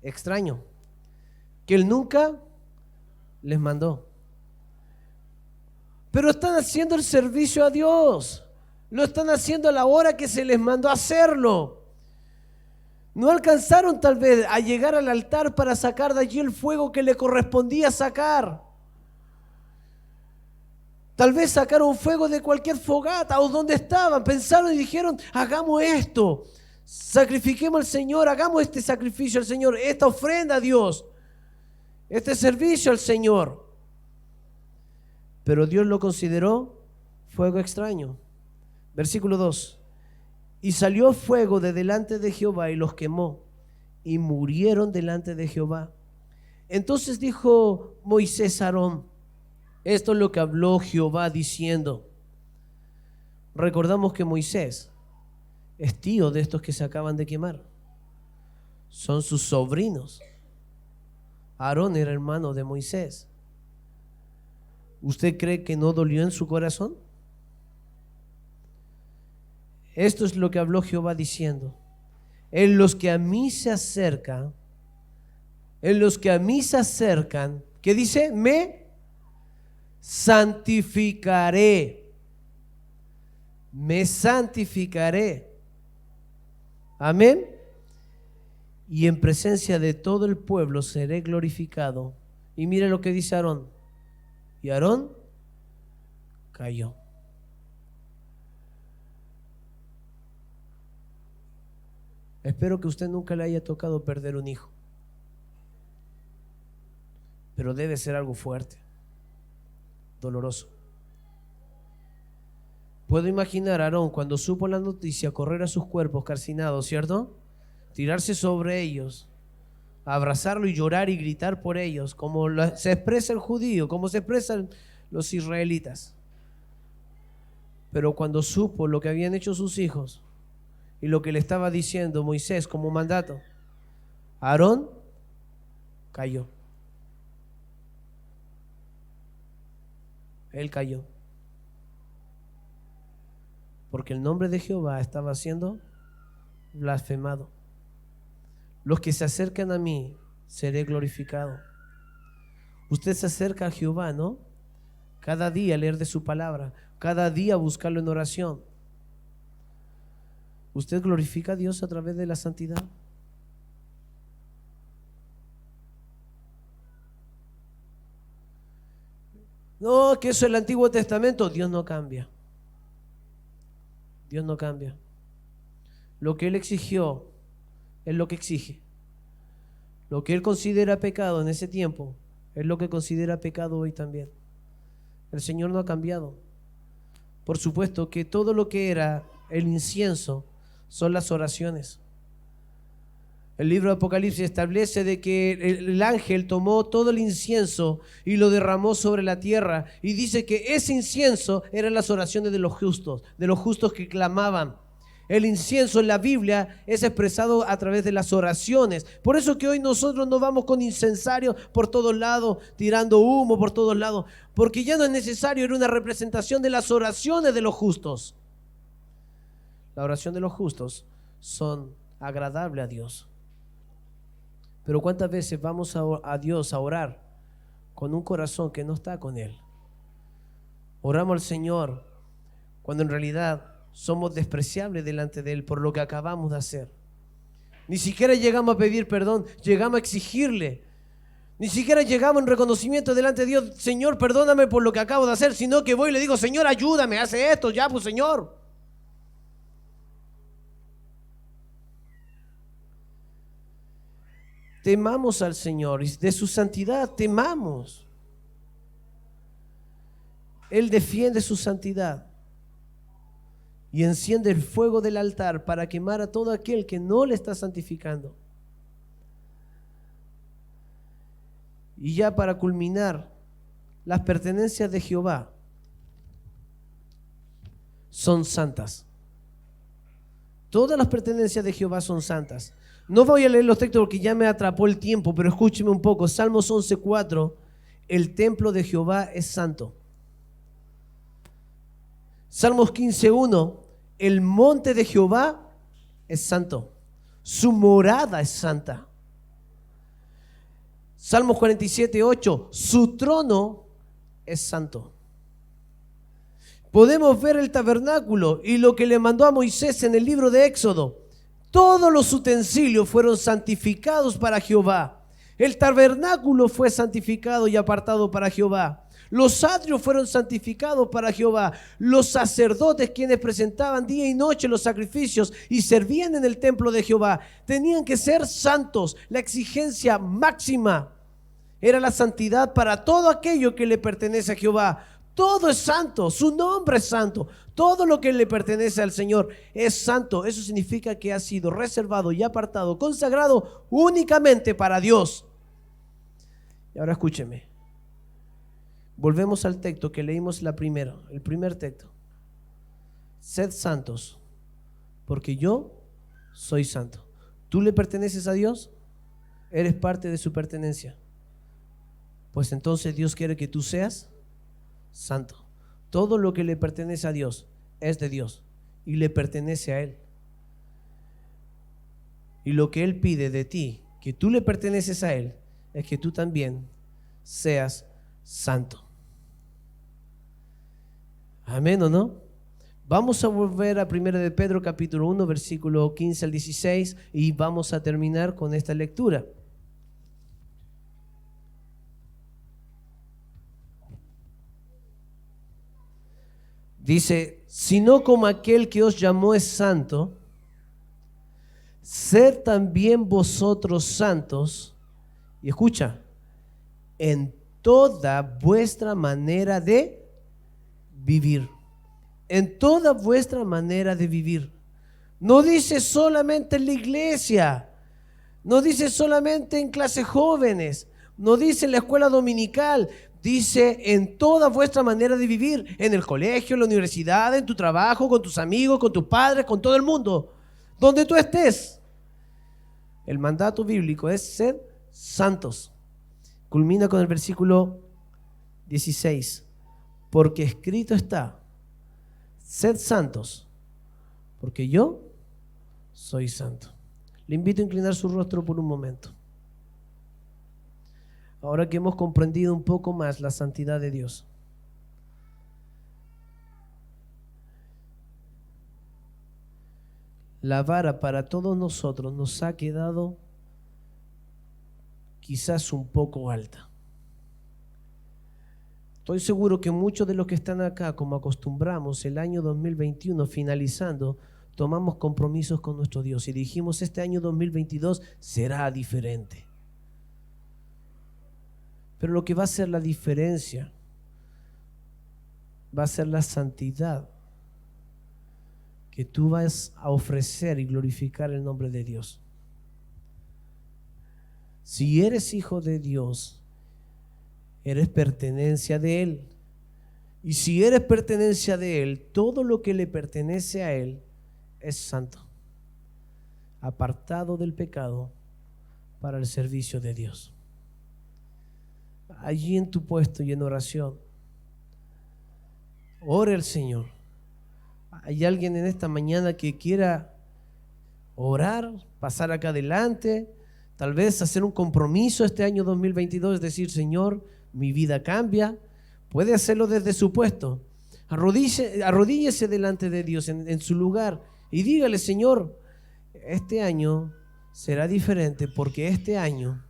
[SPEAKER 1] extraño, que él nunca les mandó. Pero están haciendo el servicio a Dios, lo están haciendo a la hora que se les mandó a hacerlo. No alcanzaron tal vez a llegar al altar para sacar de allí el fuego que le correspondía sacar. Tal vez sacaron fuego de cualquier fogata o donde estaban. Pensaron y dijeron: hagamos esto, sacrifiquemos al Señor, hagamos este sacrificio al Señor, esta ofrenda a Dios, este servicio al Señor. Pero Dios lo consideró fuego extraño. Versículo 2. Y salió fuego de delante de Jehová y los quemó, y murieron delante de Jehová. Entonces dijo Moisés a Aarón: esto es lo que habló Jehová diciendo. Recordamos que Moisés es tío de estos que se acaban de quemar. Son sus sobrinos. Aarón era hermano de Moisés. ¿Usted cree que no dolió en su corazón? Esto es lo que habló Jehová diciendo: en los que a mí se acercan, ¿qué dice? Me santificaré. Me santificaré. Amén. Y en presencia de todo el pueblo seré glorificado. Y mire lo que dice Aarón. Y Aarón cayó. Espero que usted nunca le haya tocado perder un hijo, pero debe ser algo fuerte, doloroso. Puedo imaginar a Aarón cuando supo la noticia correr a sus cuerpos calcinados, ¿cierto? Tirarse sobre ellos, abrazarlo y llorar y gritar por ellos, como se expresa el judío, como se expresan los israelitas. Pero cuando supo lo que habían hecho sus hijos y lo que le estaba diciendo Moisés como mandato, Aarón cayó. Él cayó. Porque el nombre de Jehová estaba siendo blasfemado. Los que se acercan a mí seré glorificado. Usted se acerca a Jehová, ¿no? Cada día a leer de su palabra, cada día a buscarlo en oración. ¿Usted glorifica a Dios a través de la santidad? No, que eso es el Antiguo Testamento. Dios no cambia. Dios no cambia. Lo que Él exigió es lo que exige. Lo que Él considera pecado en ese tiempo es lo que considera pecado hoy también. El Señor no ha cambiado. Por supuesto que todo lo que era el incienso son las oraciones. El libro de Apocalipsis establece de que el ángel tomó todo el incienso y lo derramó sobre la tierra, y dice que ese incienso eran las oraciones de los justos que clamaban. El incienso en la Biblia es expresado a través de las oraciones. Por eso que hoy nosotros no vamos con incensarios por todos lados, tirando humo por todos lados, porque ya no es necesario, era una representación de las oraciones de los justos. La oración de los justos son agradables a Dios. Pero ¿cuántas veces vamos a Dios a orar con un corazón que no está con Él? Oramos al Señor cuando en realidad somos despreciables delante de Él por lo que acabamos de hacer. Ni siquiera llegamos a pedir perdón, llegamos a exigirle. Ni siquiera llegamos en reconocimiento delante de Dios: Señor, perdóname por lo que acabo de hacer, sino que voy y le digo: Señor, ayúdame, hace esto, ya pues, Señor. Temamos al Señor y de su santidad temamos. Él defiende su santidad y enciende el fuego del altar para quemar a todo aquel que no le está santificando. Y ya para culminar, las pertenencias de Jehová son santas. Todas las pertenencias de Jehová son santas. No voy a leer los textos porque ya me atrapó el tiempo, pero escúcheme un poco. Salmos 11:4, el templo de Jehová es santo. Salmos 15:1, el monte de Jehová es santo. Su morada es santa. Salmos 47:8, su trono es santo. Podemos ver el tabernáculo y lo que le mandó a Moisés en el libro de Éxodo. Todos los utensilios fueron santificados para Jehová. El tabernáculo fue santificado y apartado para Jehová. Los atrios fueron santificados para Jehová. Los sacerdotes, quienes presentaban día y noche los sacrificios y servían en el templo de Jehová, tenían que ser santos. La exigencia máxima era la santidad para todo aquello que le pertenece a Jehová. Todo es santo, su nombre es santo. Todo lo que le pertenece al Señor es santo. Eso significa que ha sido reservado y apartado, consagrado únicamente para Dios. Y ahora escúcheme. Volvemos al texto que leímos el primer texto. Sed santos, porque yo soy santo. ¿Tú le perteneces a Dios? ¿Eres parte de su pertenencia? Pues entonces Dios quiere que tú seas santo. Todo lo que le pertenece a Dios es de Dios y le pertenece a Él. Y lo que Él pide de ti, que tú le perteneces a Él, es que tú también seas santo. Amén, ¿o no? Vamos a volver a 1 de Pedro capítulo 1, versículo 15 al 16, y vamos a terminar con esta lectura. Dice: sino como aquel que os llamó es santo, sed también vosotros santos, y escucha, en toda vuestra manera de vivir. En toda vuestra manera de vivir. No dice solamente en la iglesia, no dice solamente en clases jóvenes, no dice en la escuela dominical. Dice en toda vuestra manera de vivir, en el colegio, en la universidad, en tu trabajo, con tus amigos, con tus padres, con todo el mundo, donde tú estés. El mandato bíblico es ser santos. Culmina con el versículo 16. Porque escrito está: sed santos, porque yo soy santo. Le invito a inclinar su rostro por un momento. ahora que hemos comprendido un poco más la santidad de Dios, la vara para todos nosotros nos ha quedado quizás un poco alta. Estoy seguro que muchos de los que están acá, como acostumbramos, el año 2021 finalizando, tomamos compromisos con nuestro Dios y dijimos, este año 2022 será diferente. Pero lo que va a ser la diferencia va a ser la santidad que tú vas a ofrecer y glorificar el nombre de Dios. Si eres hijo de Dios, eres pertenencia de Él. Y si eres pertenencia de Él, todo lo que le pertenece a Él es santo, apartado del pecado para el servicio de Dios. Allí en tu puesto y en oración, ore al Señor. ¿Hay alguien en esta mañana que quiera orar, pasar acá adelante, tal vez hacer un compromiso este año 2022, decir, Señor, mi vida cambia? Puede hacerlo desde su puesto. Arrodíllese delante de Dios en su lugar y dígale, Señor, este año será diferente porque este año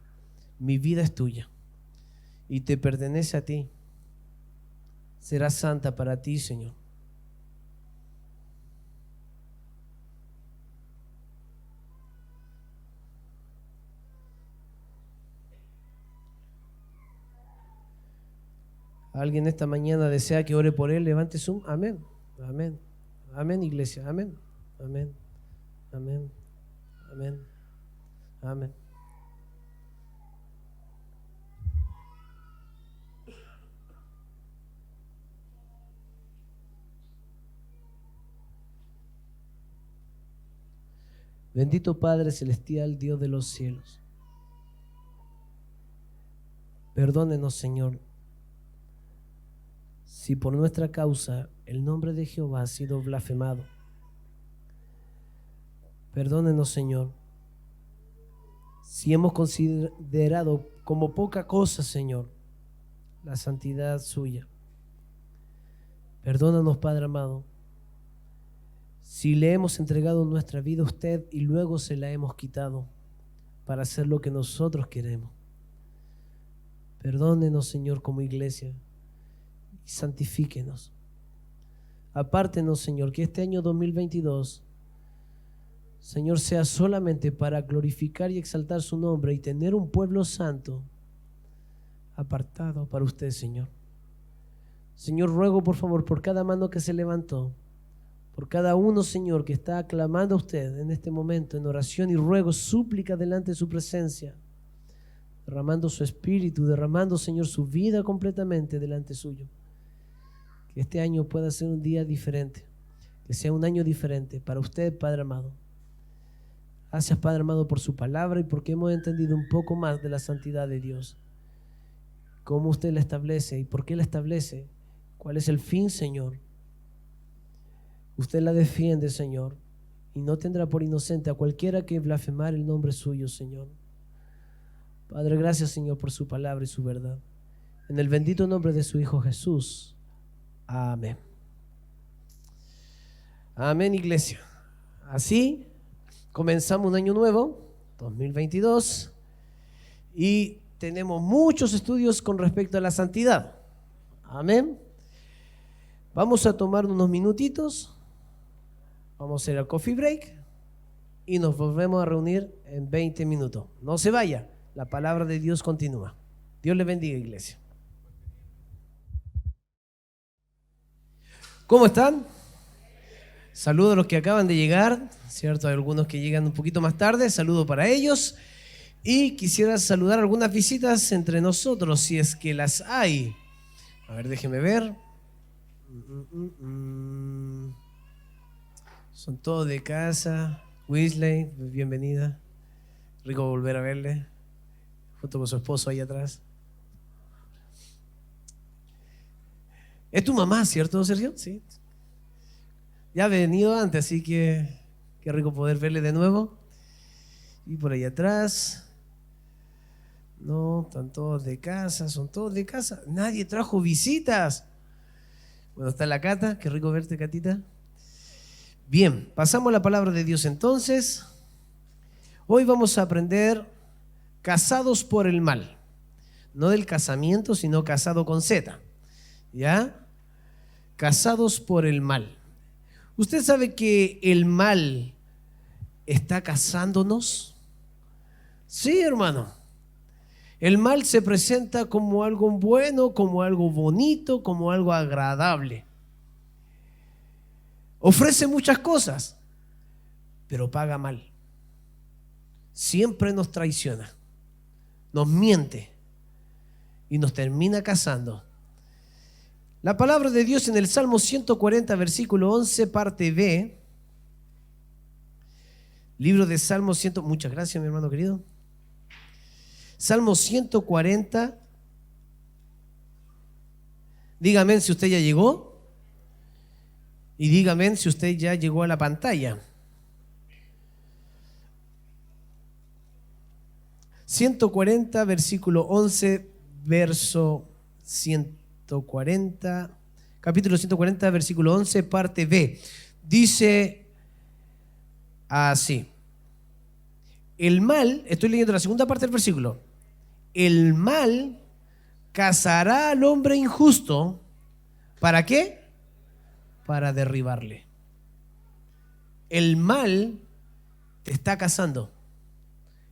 [SPEAKER 1] mi vida es tuya y te pertenece a ti. Será santa para ti, Señor. ¿Alguien esta mañana desea que ore por él? Levante su mano. Amén. Amén. Amén, iglesia. Amén. Amén. Amén. Amén. Amén. Bendito Padre Celestial, Dios de los cielos. Perdónenos, Señor, si por nuestra causa el nombre de Jehová ha sido blasfemado. Perdónenos, Señor, si hemos considerado como poca cosa, Señor, la santidad suya. Perdónanos, Padre amado, si le hemos entregado nuestra vida a usted y luego se la hemos quitado para hacer lo que nosotros queremos. Perdónenos, Señor, como iglesia, y santifíquenos. Apártenos, Señor, que este año 2022, Señor, sea solamente para glorificar y exaltar su nombre y tener un pueblo santo apartado para usted, Señor. Señor, ruego por favor por cada mano que se levantó, por cada uno, Señor, que está clamando a usted en este momento en oración y ruego, súplica delante de su presencia, derramando su espíritu, derramando, Señor, su vida completamente delante suyo. Que este año pueda ser un día diferente, que sea un año diferente para usted, Padre amado. Gracias, Padre amado, por su palabra y porque hemos entendido un poco más de la santidad de Dios. Cómo usted la establece y por qué la establece. ¿Cuál es el fin, Señor? Usted la defiende, Señor, y no tendrá por inocente a cualquiera que blasfemar el nombre suyo, Señor. Padre, gracias, Señor, por su palabra y su verdad. En el bendito nombre de su Hijo Jesús. Amén. Amén, iglesia. Así comenzamos un año nuevo, 2022, y tenemos muchos estudios con respecto a la santidad. Amén. Vamos a tomar unos minutitos, vamos a hacer el coffee break y nos volvemos a reunir en 20 minutos. No se vaya, la palabra de Dios continúa. Dios le bendiga, iglesia. ¿Cómo están? Saludos a los que acaban de llegar, ¿cierto? Hay algunos que llegan un poquito más tarde, saludo para ellos. Y quisiera saludar algunas visitas entre nosotros, si es que las hay. A ver, déjeme ver. Son todos de casa. Weasley, bienvenida. Rico volver a verle, junto con su esposo ahí atrás. Es tu mamá, ¿cierto, Sergio? Sí. Ya ha venido antes, así que qué rico poder verle de nuevo. Y por ahí atrás, No, están todos de casa, son todos de casa. Nadie trajo visitas. Bueno, está la Cata, qué rico verte, Catita. Bien, pasamos a la palabra de Dios entonces. Hoy vamos a aprender casados por el mal. No del casamiento, sino casado con Z. ¿Ya? Casados por el mal. ¿Usted sabe que el mal está casándonos? Sí, hermano. El mal se presenta como algo bueno, como algo bonito, como algo agradable. Ofrece muchas cosas, pero paga mal. Siempre nos traiciona, nos miente y nos termina casando. La palabra de Dios en el Salmo 140, versículo 11, parte B. Libro de Salmo 100. Muchas gracias, mi hermano querido. Salmo 140. Dígame si usted ya llegó. Y dígame si usted ya llegó a la pantalla. 140, versículo 11, verso 140, capítulo 140, versículo 11, parte B. Dice así. El mal, estoy leyendo la segunda parte del versículo. El mal cazará al hombre injusto. ¿Para qué? Para derribarle. El mal te está cazando.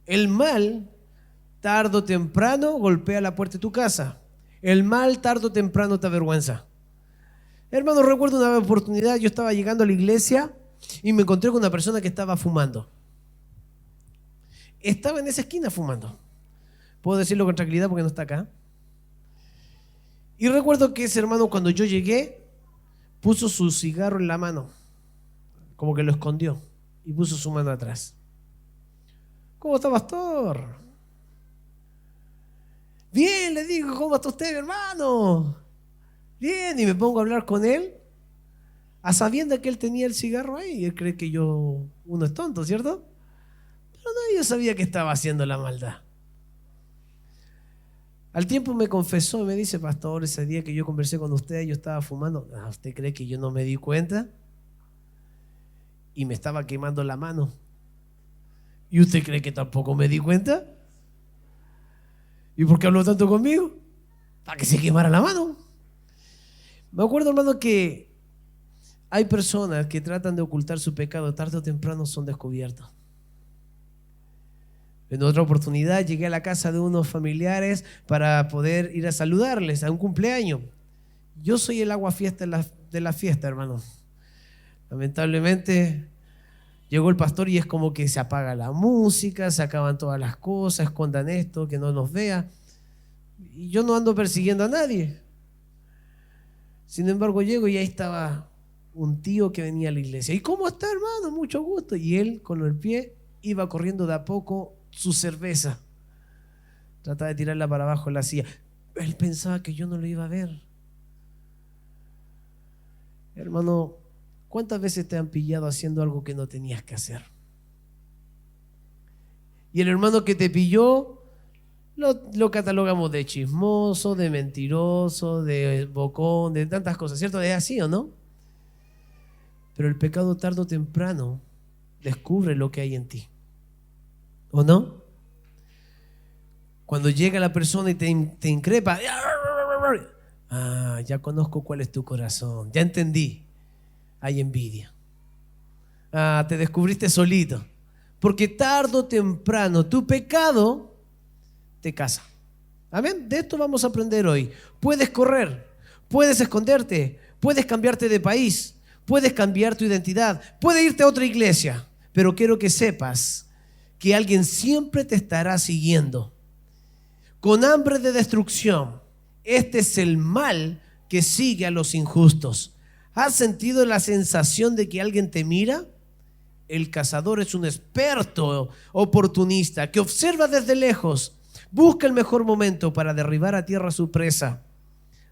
[SPEAKER 1] El mal, tarde o temprano, golpea la puerta de tu casa. El mal, tarde o temprano, te avergüenza. Hermano, recuerdo una oportunidad, yo estaba llegando a la iglesia y me encontré con una persona que estaba fumando. Estaba en esa esquina fumando. Puedo decirlo con tranquilidad porque no está acá. Y recuerdo que ese hermano, cuando yo llegué, puso su cigarro en la mano, como que lo escondió, y puso su mano atrás. ¿Cómo está, pastor? Bien, le digo, ¿cómo está usted, hermano? Bien, y me pongo a hablar con él, a sabiendas que él tenía el cigarro ahí, y él cree que uno es tonto, ¿cierto? Pero no, yo sabía que estaba haciendo la maldad. Al tiempo me confesó y me dice, pastor, ese día que yo conversé con usted, yo estaba fumando. ¿Usted cree que yo no me di cuenta? Y me estaba quemando la mano. ¿Y usted cree que tampoco me di cuenta? ¿Y por qué habló tanto conmigo? Para que se quemara la mano. Me acuerdo, hermano, que hay personas que tratan de ocultar su pecado, tarde o temprano son descubiertos. En otra oportunidad llegué a la casa de unos familiares para poder ir a saludarles a un cumpleaños. Yo soy el agua fiesta de la fiesta, hermano. Lamentablemente llegó el pastor y es como que se apaga la música, se acaban todas las cosas, escondan esto, que no nos vea. Y yo no ando persiguiendo a nadie. Sin embargo, llego y ahí estaba un tío que venía a la iglesia. ¿Y cómo está, hermano? Mucho gusto. Y él, con el pie, iba corriendo de a poco su cerveza. Trataba de tirarla para abajo en la silla. Él pensaba que yo no lo iba a ver. Hermano, ¿cuántas veces te han pillado haciendo algo que no tenías que hacer? Y el hermano que te pilló lo catalogamos de chismoso, de mentiroso, de bocón, de tantas cosas, ¿cierto? ¿Es así o no? Pero el pecado tarde o temprano descubre lo que hay en ti. ¿O no? Cuando llega la persona y te increpa, ya conozco cuál es tu corazón, ya entendí, hay envidia. Te descubriste solito, porque tarde o temprano tu pecado te casa. Amén. De esto vamos a aprender hoy. Puedes correr, puedes esconderte, puedes cambiarte de país, puedes cambiar tu identidad, puedes irte a otra iglesia, pero quiero que sepas que alguien siempre te estará siguiendo con hambre de destrucción. Este es el mal que sigue a los injustos. ¿Has sentido la sensación de que alguien te mira? El cazador es un experto oportunista que observa desde lejos, busca el mejor momento para derribar a tierra a su presa.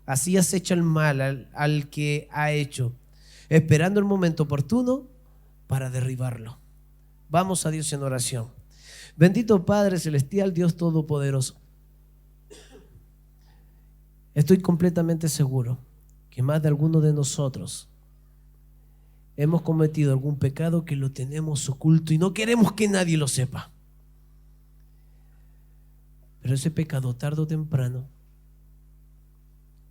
[SPEAKER 1] Así acecha el mal al que ha hecho, esperando el momento oportuno para derribarlo. Vamos a Dios en oración. Bendito Padre Celestial, Dios Todopoderoso. Estoy completamente seguro que más de alguno de nosotros hemos cometido algún pecado que lo tenemos oculto y no queremos que nadie lo sepa. Pero ese pecado, tarde o temprano,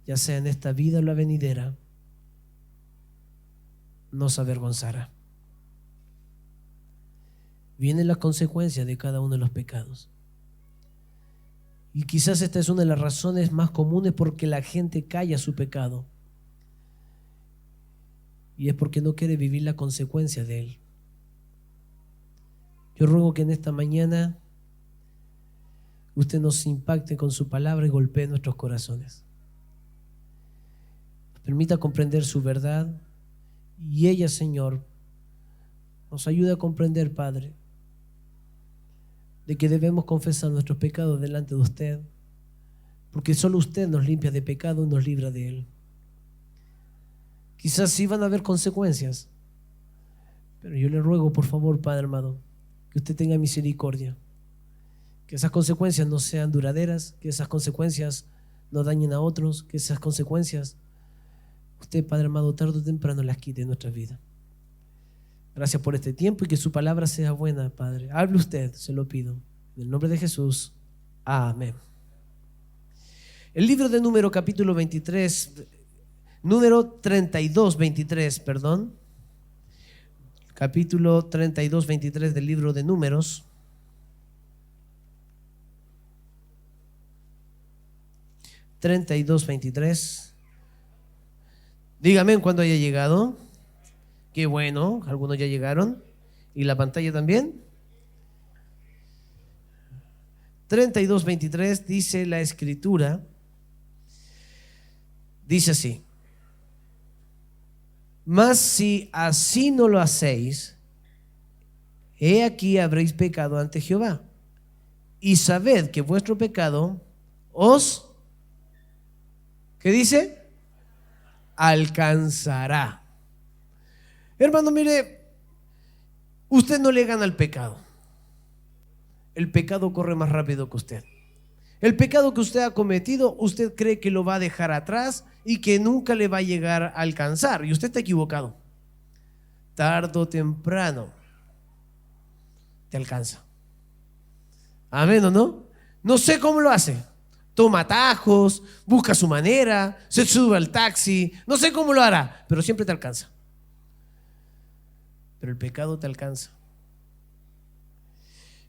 [SPEAKER 1] ya sea en esta vida o la venidera, nos avergonzará. Vienen las consecuencias de cada uno de los pecados. Y quizás esta es una de las razones más comunes por que la gente calla su pecado. Y es porque no quiere vivir la consecuencia de él. Yo ruego que en esta mañana usted nos impacte con su palabra y golpee nuestros corazones. Nos permita comprender su verdad y ella, Señor, nos ayude a comprender, Padre, de que debemos confesar nuestros pecados delante de usted, porque solo usted nos limpia de pecado y nos libra de él. Quizás sí van a haber consecuencias, pero yo le ruego, por favor, Padre amado, que usted tenga misericordia, que esas consecuencias no sean duraderas, que esas consecuencias no dañen a otros, que esas consecuencias usted, Padre amado, tarde o temprano las quite de nuestra vida. Gracias por este tiempo y que su palabra sea buena, Padre. Hable usted, se lo pido. En el nombre de Jesús. Amén. El libro de Número, capítulo 23, número 32, 23, perdón. Capítulo 32, 23 del libro de Números. Dígame cuando haya llegado. Qué bueno, algunos ya llegaron. ¿Y la pantalla también? 32:23 dice la Escritura, dice así: mas si así no lo hacéis, he aquí habréis pecado ante Jehová, y sabed que vuestro pecado os, ¿qué dice? Alcanzará. Hermano, mire, usted no le gana al pecado. El pecado corre más rápido que usted. El pecado que usted ha cometido, usted cree que lo va a dejar atrás y que nunca le va a llegar a alcanzar. Y usted está equivocado. Tarde o temprano te alcanza. Amén, ¿o no? No sé cómo lo hace. Toma atajos, busca su manera, se sube al taxi. No sé cómo lo hará, pero siempre te alcanza. Pero el pecado te alcanza.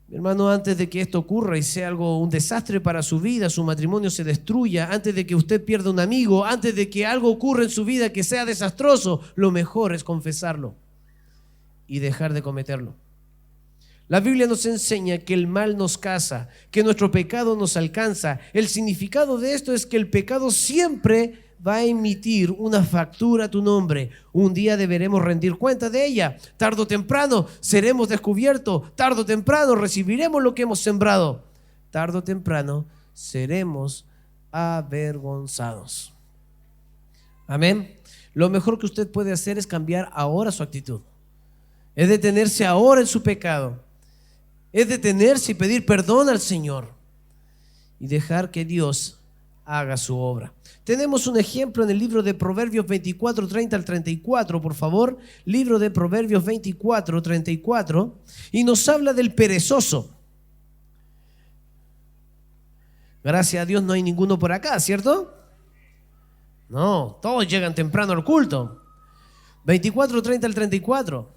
[SPEAKER 1] Mi hermano, antes de que esto ocurra y sea un desastre para su vida, su matrimonio se destruya, antes de que usted pierda un amigo, antes de que algo ocurra en su vida que sea desastroso, lo mejor es confesarlo y dejar de cometerlo. La Biblia nos enseña que el mal nos casa, que nuestro pecado nos alcanza. El significado de esto es que el pecado siempre va a emitir una factura a tu nombre. Un día deberemos rendir cuenta de ella. Tarde o temprano seremos descubiertos. Tarde o temprano recibiremos lo que hemos sembrado. Tarde o temprano seremos avergonzados. Amén. Lo mejor que usted puede hacer es cambiar ahora su actitud. Es detenerse ahora en su pecado. Es detenerse y pedir perdón al Señor y dejar que Dios haga su obra. Tenemos un ejemplo en el libro de Proverbios 24, 30 al 34, por favor. Libro de Proverbios 24, 34. Y nos habla del perezoso. Gracias a Dios no hay ninguno por acá, ¿cierto? No, todos llegan temprano al culto. 24, 30 al 34.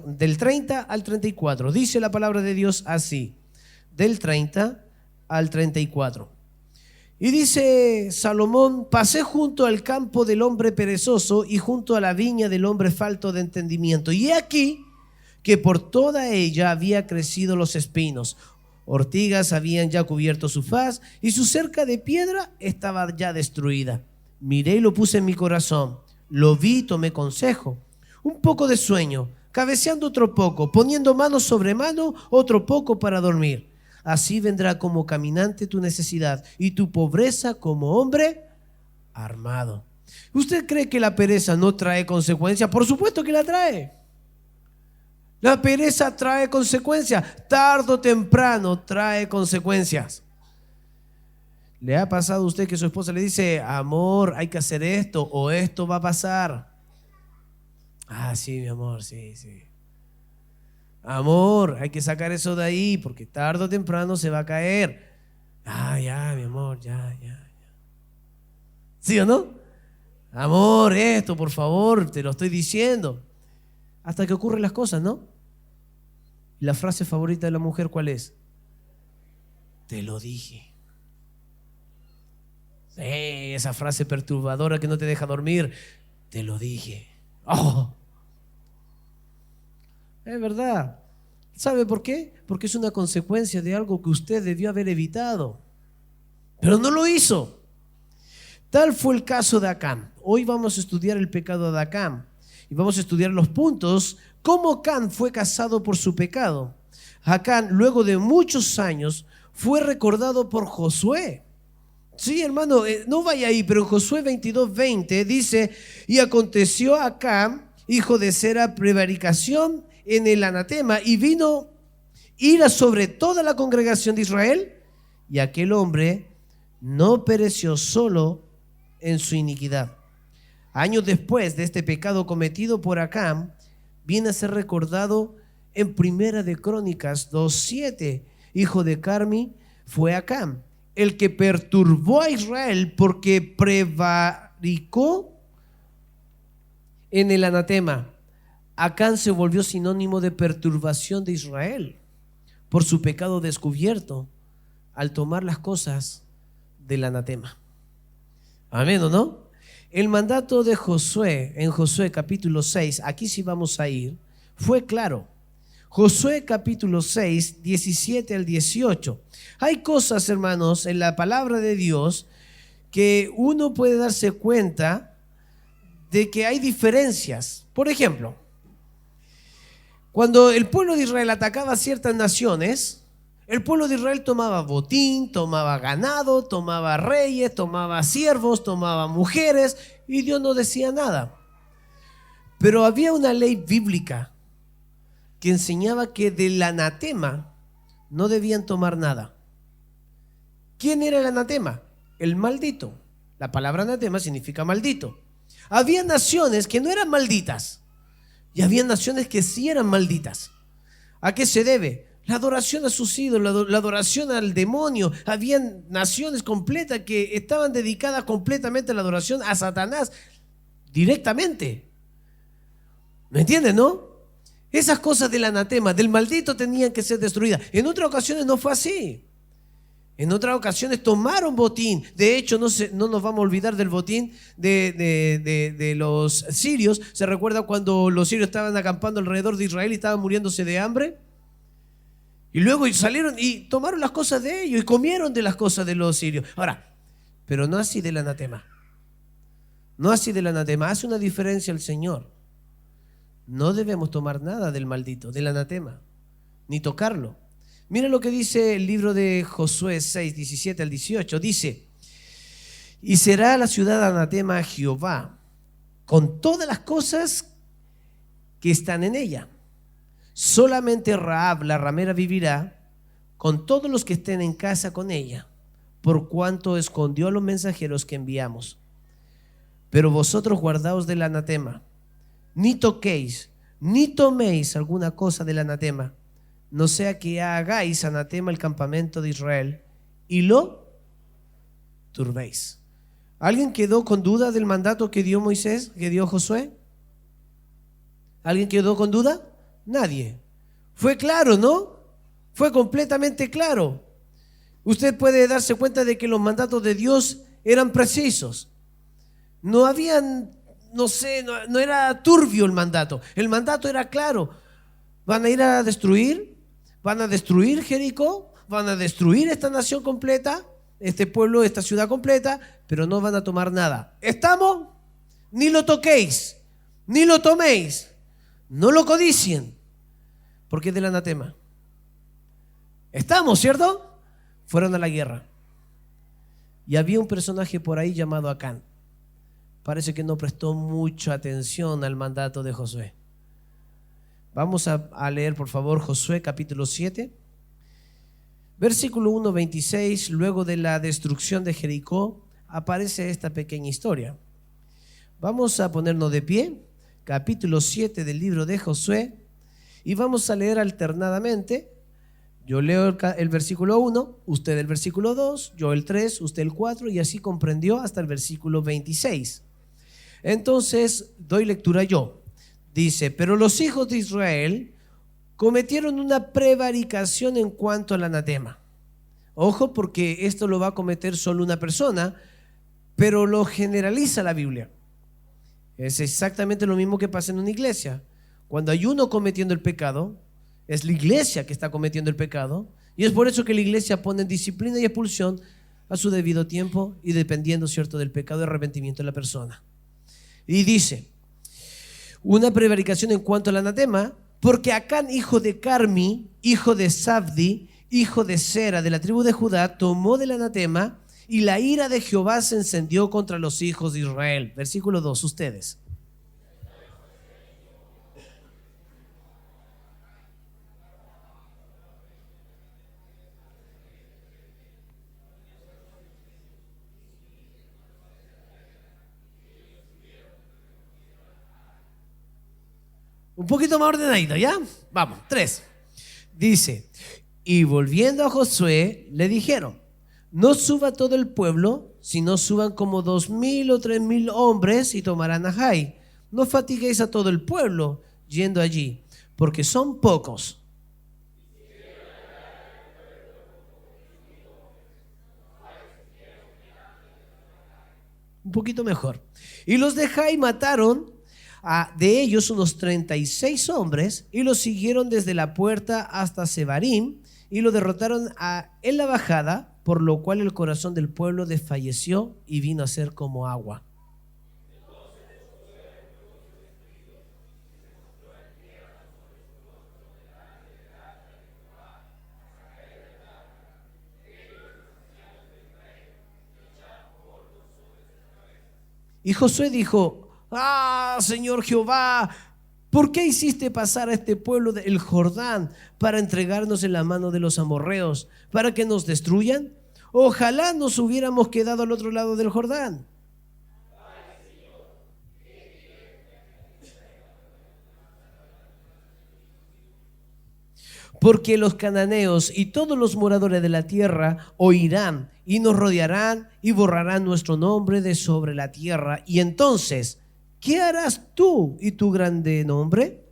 [SPEAKER 1] Del 30 al 34. Dice la palabra de Dios así, del 30 al 34. Y dice Salomón: pasé junto al campo del hombre perezoso y junto a la viña del hombre falto de entendimiento. Y he aquí que por toda ella había crecido los espinos. Ortigas habían ya cubierto su faz y su cerca de piedra estaba ya destruida. Miré y lo puse en mi corazón. Lo vi, tomé consejo. Un poco de sueño, cabeceando otro poco, poniendo mano sobre mano, otro poco para dormir. Así vendrá como caminante tu necesidad y tu pobreza como hombre armado. ¿Usted cree que la pereza no trae consecuencia? Por supuesto que la trae. La pereza trae consecuencias. Tarde o temprano trae consecuencias. ¿Le ha pasado a usted que su esposa le dice, amor, hay que hacer esto o esto va a pasar? Ah, sí, mi amor, sí, sí. Amor, hay que sacar eso de ahí porque tarde o temprano se va a caer. Ah, ya, mi amor, ya. ¿Sí o no? Amor, esto, por favor, te lo estoy diciendo. Hasta que ocurren las cosas, ¿no? La frase favorita de la mujer, ¿cuál es? Te lo dije. Esa frase perturbadora que no te deja dormir. Te lo dije. Oh, es verdad. ¿Sabe por qué? Porque es una consecuencia de algo que usted debió haber evitado, pero no lo hizo. Tal fue el caso de Acán. Hoy vamos a estudiar el pecado de Acán y vamos a estudiar los puntos, cómo Acán fue casado por su pecado. Acán, luego de muchos años, fue recordado por Josué. Sí, hermano, no vaya ahí, pero en Josué 22:20 dice, y aconteció a Acán, hijo de Zera, prevaricación en el anatema, y vino ira sobre toda la congregación de Israel, y aquel hombre no pereció solo en su iniquidad. Años después de este pecado cometido por Acán, viene a ser recordado en Primera de Crónicas 2:7. Hijo de Carmi fue Acán, el que perturbó a Israel porque prevaricó en el anatema. Acán se volvió sinónimo de perturbación de Israel por su pecado descubierto al tomar las cosas del anatema. Amén, ¿o no? El mandato de Josué, en Josué capítulo 6, aquí sí vamos a ir, fue claro. Josué capítulo 6, 17 al 18. Hay cosas, hermanos, en la palabra de Dios que uno puede darse cuenta de que hay diferencias. Por ejemplo, cuando el pueblo de Israel atacaba a ciertas naciones, el pueblo de Israel tomaba botín, tomaba ganado, tomaba reyes, tomaba siervos, tomaba mujeres, y Dios no decía nada. Pero había una ley bíblica que enseñaba que del anatema no debían tomar nada. ¿Quién era el anatema? El maldito. La palabra anatema significa maldito. Había naciones que no eran malditas y había naciones que sí eran malditas. ¿A qué se debe? La adoración a sus ídolos, la adoración al demonio. Habían naciones completas que estaban dedicadas completamente a la adoración a Satanás directamente. ¿Me entienden, no? Esas cosas del anatema, del maldito, tenían que ser destruidas. En otras ocasiones no fue así. En otras ocasiones tomaron botín. De hecho, no nos vamos a olvidar del botín de los sirios. ¿Se recuerda cuando los sirios estaban acampando alrededor de Israel y estaban muriéndose de hambre? Y luego salieron y tomaron las cosas de ellos y comieron de las cosas de los sirios. Ahora, pero no así del anatema. No así del anatema. Hace una diferencia el Señor. No debemos tomar nada del maldito, del anatema, ni tocarlo. Mira lo que dice el libro de Josué 6, 17 al 18. Dice, y será la ciudad anatema a Jehová con todas las cosas que están en ella. Solamente Rahab, la ramera, vivirá con todos los que estén en casa con ella, por cuanto escondió a los mensajeros que enviamos. Pero vosotros guardaos del anatema, ni toquéis, ni toméis alguna cosa del anatema, no sea que hagáis anatema el campamento de Israel y lo turbéis. ¿Alguien quedó con duda del mandato que dio Moisés, que dio Josué? ¿Alguien quedó con duda? Nadie. Fue claro, ¿no? Fue completamente claro. Usted puede darse cuenta de que los mandatos de Dios eran precisos. No habían, no era turbio el mandato. El mandato era claro. Van a ir a destruir, van a destruir Jericó, van a destruir esta nación completa, este pueblo, esta ciudad completa, pero no van a tomar nada. ¿Estamos? Ni lo toquéis, ni lo toméis, no lo codicien, porque es del anatema. ¿Estamos, cierto? Fueron a la guerra. Y había un personaje por ahí llamado Acán. Parece que no prestó mucha atención al mandato de Josué. Vamos a leer, por favor, Josué capítulo 7, versículo 1, 26. Luego de la destrucción de Jericó, aparece esta pequeña historia. Vamos a ponernos de pie, capítulo 7 del libro de Josué, y vamos a leer alternadamente. Yo leo el versículo 1, usted el versículo 2, yo el 3, usted el 4, y así comprendió hasta el versículo 26. Entonces doy lectura yo. Dice: pero los hijos de Israel cometieron una prevaricación en cuanto al anatema. Ojo, porque esto lo va a cometer solo una persona, pero lo generaliza la Biblia. Es exactamente lo mismo que pasa en una iglesia. Cuando hay uno cometiendo el pecado, es la iglesia que está cometiendo el pecado, y es por eso que la iglesia pone disciplina y expulsión a su debido tiempo y dependiendo, ¿cierto?, del pecado y arrepentimiento de la persona. Y dice: una prevaricación en cuanto al anatema, porque Acán, hijo de Carmi, hijo de Zabdi, hijo de Sera, de la tribu de Judá, tomó del anatema, y la ira de Jehová se encendió contra los hijos de Israel. Versículo 2, ustedes. Un poquito más ordenadito, ¿ya? Vamos, 3. Dice: y volviendo a Josué, le dijeron: no suba todo el pueblo, sino suban como 2,000 o 3,000 hombres y tomarán a Jai. No fatiguéis a todo el pueblo yendo allí, porque son pocos. Un poquito mejor. Y los de Jai mataron de ellos unos 36 hombres, y los siguieron desde la puerta hasta Sebarim, y lo derrotaron en la bajada, por lo cual el corazón del pueblo desfalleció y vino a ser como agua. Y Josué dijo: Señor Jehová, ¿por qué hiciste pasar a este pueblo del Jordán para entregarnos en la mano de los amorreos, para que nos destruyan? Ojalá nos hubiéramos quedado al otro lado del Jordán. Porque los cananeos y todos los moradores de la tierra oirán y nos rodearán y borrarán nuestro nombre de sobre la tierra. Y entonces, ¿qué harás tú y tu grande nombre?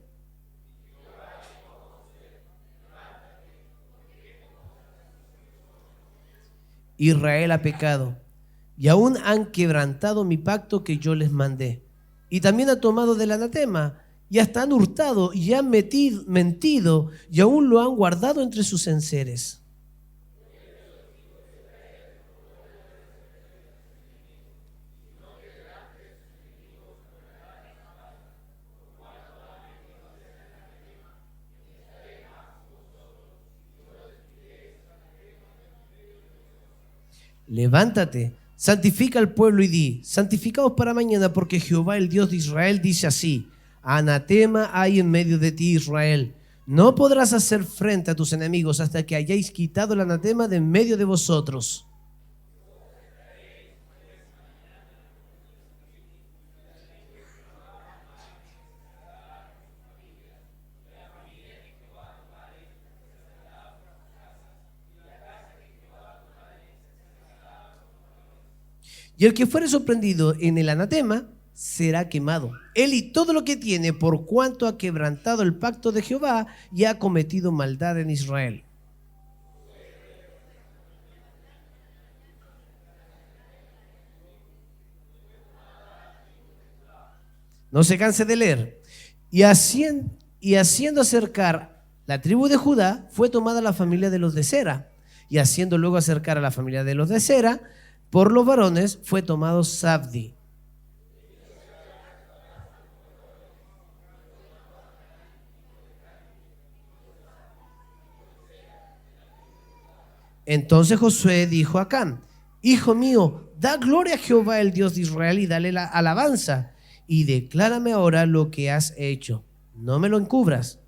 [SPEAKER 1] Israel ha pecado y aún han quebrantado mi pacto que yo les mandé. Y también ha tomado del anatema y hasta han hurtado y han mentido y aún lo han guardado entre sus enseres. Levántate, santifica al pueblo y di: santificaos para mañana, porque Jehová, el Dios de Israel, dice así: anatema hay en medio de ti, Israel. No podrás hacer frente a tus enemigos hasta que hayáis quitado el anatema de en medio de vosotros. Y el que fuere sorprendido en el anatema será quemado, él y todo lo que tiene, por cuanto ha quebrantado el pacto de Jehová y ha cometido maldad en Israel. No se canse de leer. Y haciendo acercar la tribu de Judá, fue tomada la familia de los de Sera. Y haciendo luego acercar a la familia de los de Sera, por los varones fue tomado Zabdi. Entonces Josué dijo a Acán: hijo mío, da gloria a Jehová, el Dios de Israel, y dale la alabanza, y declárame ahora lo que has hecho. No me lo encubras.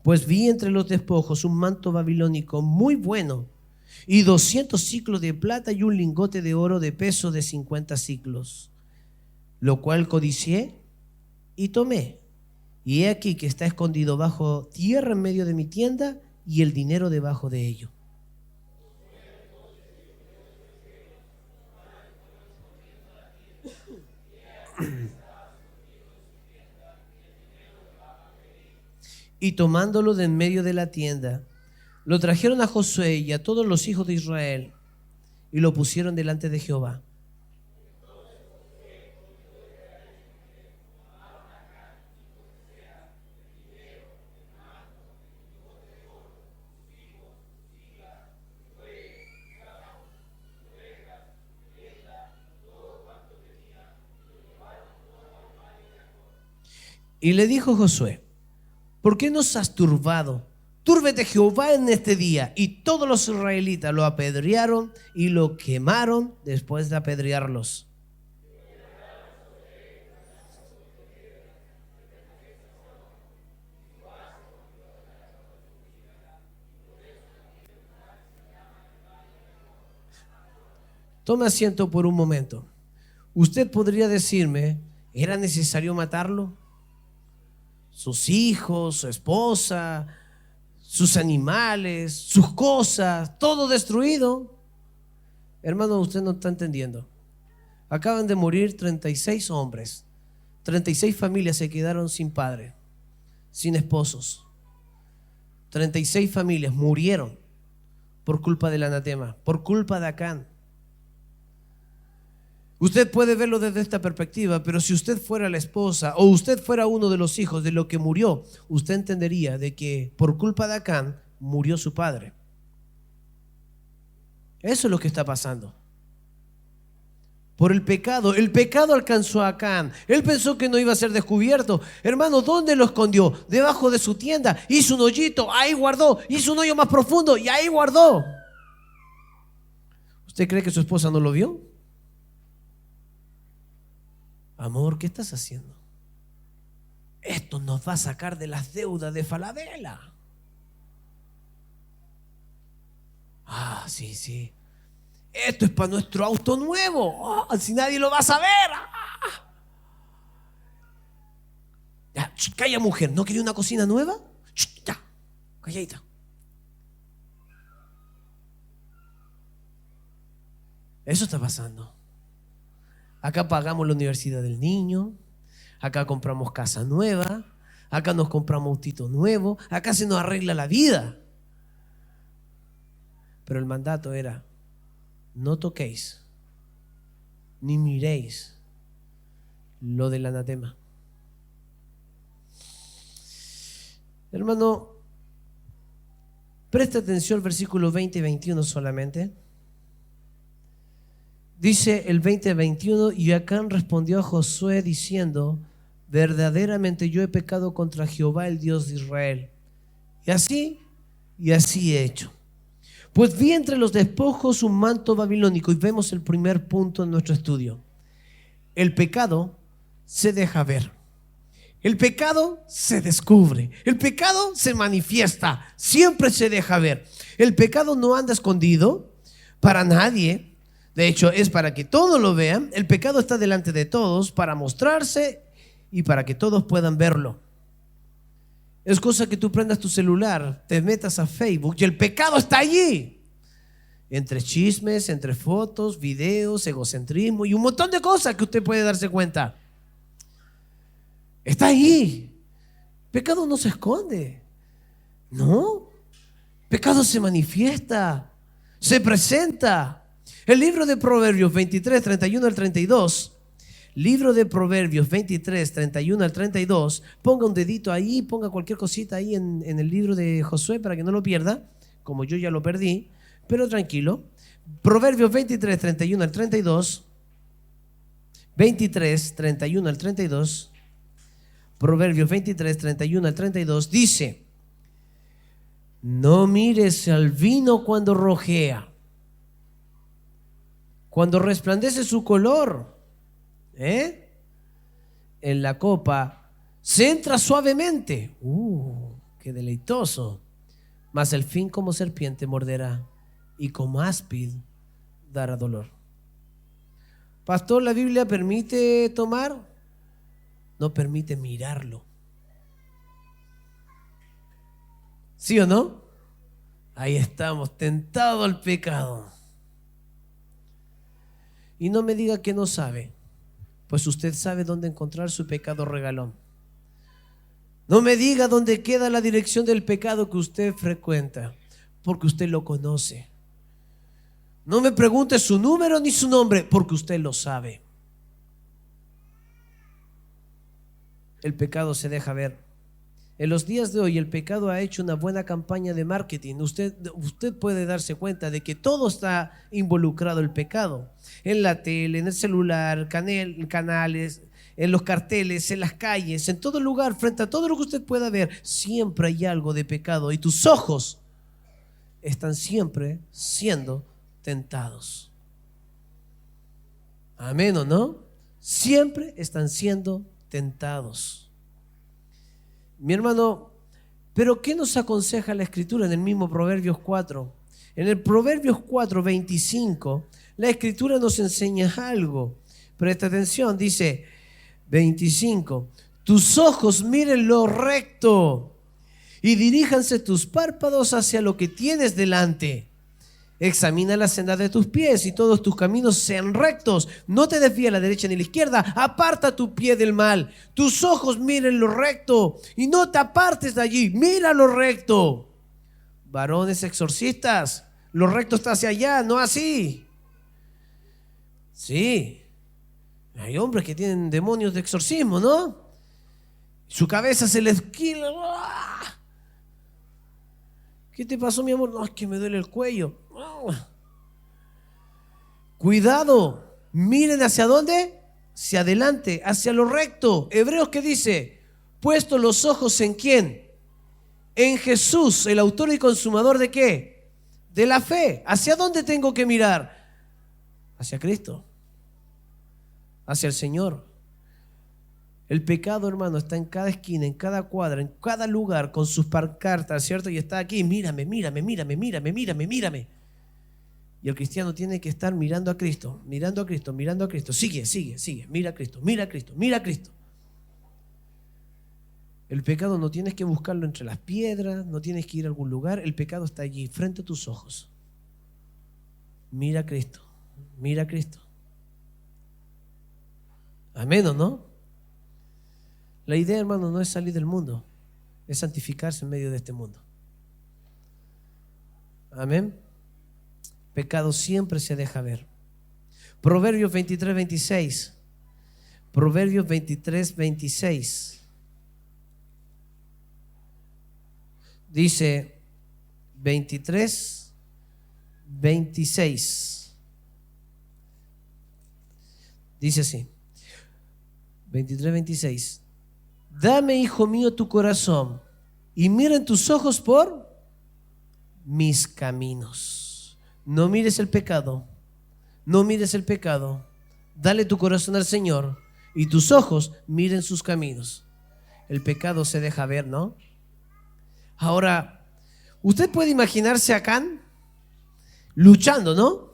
[SPEAKER 1] Pues vi entre los despojos un manto babilónico muy bueno y 200 siclos de plata y un lingote de oro de peso de 50 siclos, lo cual codicié y tomé. Y he aquí que está escondido bajo tierra en medio de mi tienda y el dinero debajo de ello. Y tomándolo de en medio de la tienda, lo trajeron a Josué y a todos los hijos de Israel y lo pusieron delante de Jehová. Y le dijo Josué: ¿por qué nos has turbado? Túrbete Jehová en este día. Y todos los israelitas lo apedrearon y lo quemaron después de apedrearlos. Tome asiento por un momento. Usted podría decirme, ¿era necesario matarlo? Sus hijos, su esposa, sus animales, sus cosas, todo destruido. Hermano, usted no está entendiendo. Acaban de morir 36 hombres. 36 familias se quedaron sin padre, sin esposos. 36 familias murieron por culpa del anatema, por culpa de Acán. Usted puede verlo desde esta perspectiva, pero si usted fuera la esposa o usted fuera uno de los hijos de lo que murió, usted entendería de que por culpa de Acán murió su padre. Eso es lo que está pasando. Por el pecado alcanzó a Acán. Él pensó que no iba a ser descubierto. Hermano, ¿dónde lo escondió? Debajo de su tienda. Hizo un hoyito, ahí guardó. Hizo un hoyo más profundo y ahí guardó. ¿Usted cree que su esposa no lo vio? Amor, ¿qué estás haciendo? Esto nos va a sacar de las deudas de Falabella. Ah, sí, sí. Esto es para nuestro auto nuevo. Si nadie lo va a saber. Ya, calla, mujer. ¿No quería una cocina nueva? Ya, calladita. Eso está pasando. Acá pagamos la universidad del niño, acá compramos casa nueva, acá nos compramos autito nuevo, acá se nos arregla la vida. Pero el mandato era: no toquéis ni miréis lo del anatema. Hermano, presta atención al versículo 20 y 21 solamente. Dice el 20-21: y Acán respondió a Josué diciendo: verdaderamente yo he pecado contra Jehová, el Dios de Israel. Y así he hecho. Pues vi entre los despojos un manto babilónico. Y vemos el primer punto en nuestro estudio. El pecado se deja ver. El pecado se descubre. El pecado se manifiesta. Siempre se deja ver. El pecado no anda escondido para nadie. De hecho, es para que todos lo vean. El pecado está delante de todos para mostrarse y para que todos puedan verlo. Es cosa que tú prendas tu celular, te metas a Facebook y el pecado está allí. Entre chismes, entre fotos, videos, egocentrismo y un montón de cosas que usted puede darse cuenta. Está ahí. Pecado no se esconde. No. Pecado se manifiesta, se presenta. El libro de Proverbios 23, 31 al 32. Libro de Proverbios 23, 31 al 32. Ponga un dedito ahí, ponga cualquier cosita ahí en el libro de Josué para que no lo pierda, como yo ya lo perdí, pero tranquilo. Proverbios 23, 31 al 32. 23, 31 al 32. Proverbios 23, 31 al 32 dice: no mires al vino cuando rojea, cuando resplandece su color, en la copa se entra suavemente. qué deleitoso. Mas el fin como serpiente morderá y como áspid dará dolor. Pastor, ¿la Biblia permite tomar? No permite mirarlo. ¿Sí o no? Ahí estamos, tentados al pecado. Y no me diga que no sabe, pues usted sabe dónde encontrar su pecado regalón. No me diga dónde queda la dirección del pecado que usted frecuenta, porque usted lo conoce. No me pregunte su número ni su nombre, porque usted lo sabe. El pecado se deja ver. En los días de hoy el pecado ha hecho una buena campaña de marketing. Usted puede darse cuenta de que todo está involucrado el pecado. En la tele, en el celular, canales, en los carteles, en las calles, en todo lugar, frente a todo lo que usted pueda ver, siempre hay algo de pecado y tus ojos están siempre siendo tentados. Amén, ¿o no? Siempre están siendo tentados. Mi hermano, ¿pero qué nos aconseja la Escritura en el mismo Proverbios 4? En el Proverbios 4, 25, la Escritura nos enseña algo. Presta atención, dice 25, tus ojos miren lo recto y diríjanse tus párpados hacia lo que tienes delante. Examina la senda de tus pies y todos tus caminos sean rectos. No te desvíes a la derecha ni a la izquierda. Aparta tu pie del mal. Tus ojos miren lo recto y no te apartes de allí. Mira lo recto. Varones exorcistas, lo recto está hacia allá, no así. Sí, hay hombres que tienen demonios de exorcismo, ¿no? Su cabeza se les esquila. ¿Qué te pasó, mi amor? No, es que me duele el cuello. Cuidado, miren hacia dónde, hacia adelante, hacia lo recto. Hebreos, ¿qué dice? Puesto los ojos en ¿quién? En Jesús, el autor y consumador de ¿qué? De la fe. ¿Hacia dónde tengo que mirar? Hacia Cristo, hacia el Señor. El pecado, hermano, está en cada esquina, en cada cuadra, en cada lugar, con sus pancartas, ¿cierto? Y está aquí, mírame, mírame, mírame, mírame, mírame, mírame. Y el cristiano tiene que estar mirando a Cristo, mirando a Cristo, mirando a Cristo. Sigue, sigue, sigue. Mira a Cristo, mira a Cristo, mira a Cristo. El pecado no tienes que buscarlo entre las piedras, no tienes que ir a algún lugar. El pecado está allí, frente a tus ojos. Mira a Cristo, mira a Cristo. Amén, ¿o no? La idea, hermano, no es salir del mundo, es santificarse en medio de este mundo. Amén. Pecado siempre se deja ver. Proverbios 23, 26. Proverbios 23, 26. Dice 23, 26. Dice así. 23, 26. Dame, hijo mío, tu corazón y miren tus ojos por mis caminos. No mires el pecado, no mires el pecado. Dale tu corazón al Señor y tus ojos miren sus caminos. El pecado se deja ver, ¿no? Ahora, usted puede imaginarse a Acán luchando, ¿no?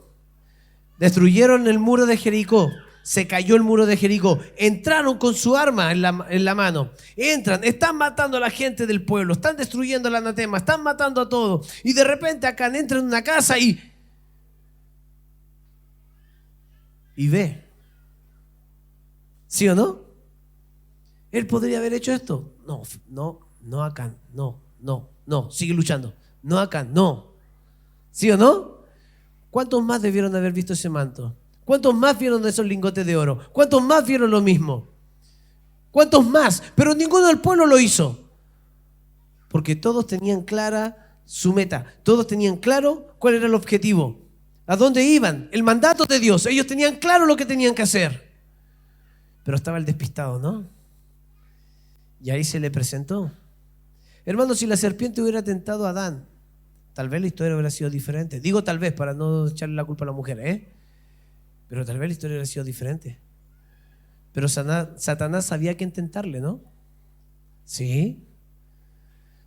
[SPEAKER 1] Destruyeron el muro de Jericó. Se cayó el muro de Jericó. Entraron con su arma en la mano. Entran, están matando a la gente del pueblo, están destruyendo el anatema, están matando a todos. Y de repente Acán entra en una casa y ve. ¿Sí o no? ¿Él podría haber hecho esto? No, Acán, no, sigue luchando. No, Acán, no. ¿Sí o no? ¿Cuántos más debieron haber visto ese manto? ¿Cuántos más vieron esos lingotes de oro? ¿Cuántos más vieron lo mismo? ¿Cuántos más? Pero ninguno del pueblo lo hizo. Porque todos tenían clara su meta. Todos tenían claro cuál era el objetivo. ¿A dónde iban? El mandato de Dios. Ellos tenían claro lo que tenían que hacer. Pero estaba el despistado, ¿no? Y ahí se le presentó. Hermano, si la serpiente hubiera tentado a Adán, tal vez la historia hubiera sido diferente. Digo tal vez para no echarle la culpa a la mujer, ¿eh? Pero tal vez la historia hubiera sido diferente. Pero Satanás sabía que intentarle, ¿no? Sí.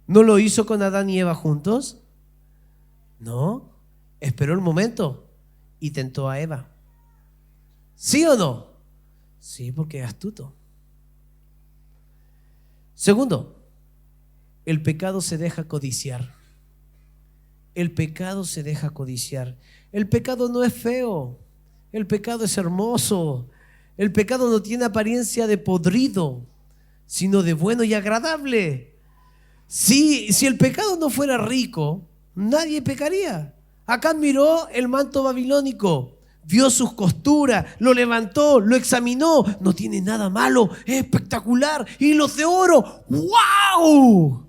[SPEAKER 1] ¿No lo hizo con Adán y Eva juntos? No, esperó el momento y tentó a Eva. ¿Sí o no? Sí, porque es astuto. Segundo, el pecado se deja codiciar. El pecado se deja codiciar. El pecado no es feo. El pecado es hermoso. El pecado no tiene apariencia de podrido, sino de bueno y agradable. Si el pecado no fuera rico, nadie pecaría. Acá miró el manto babilónico, vio sus costuras, lo levantó, lo examinó. No tiene nada malo, es espectacular. Hilos de oro, ¡wow!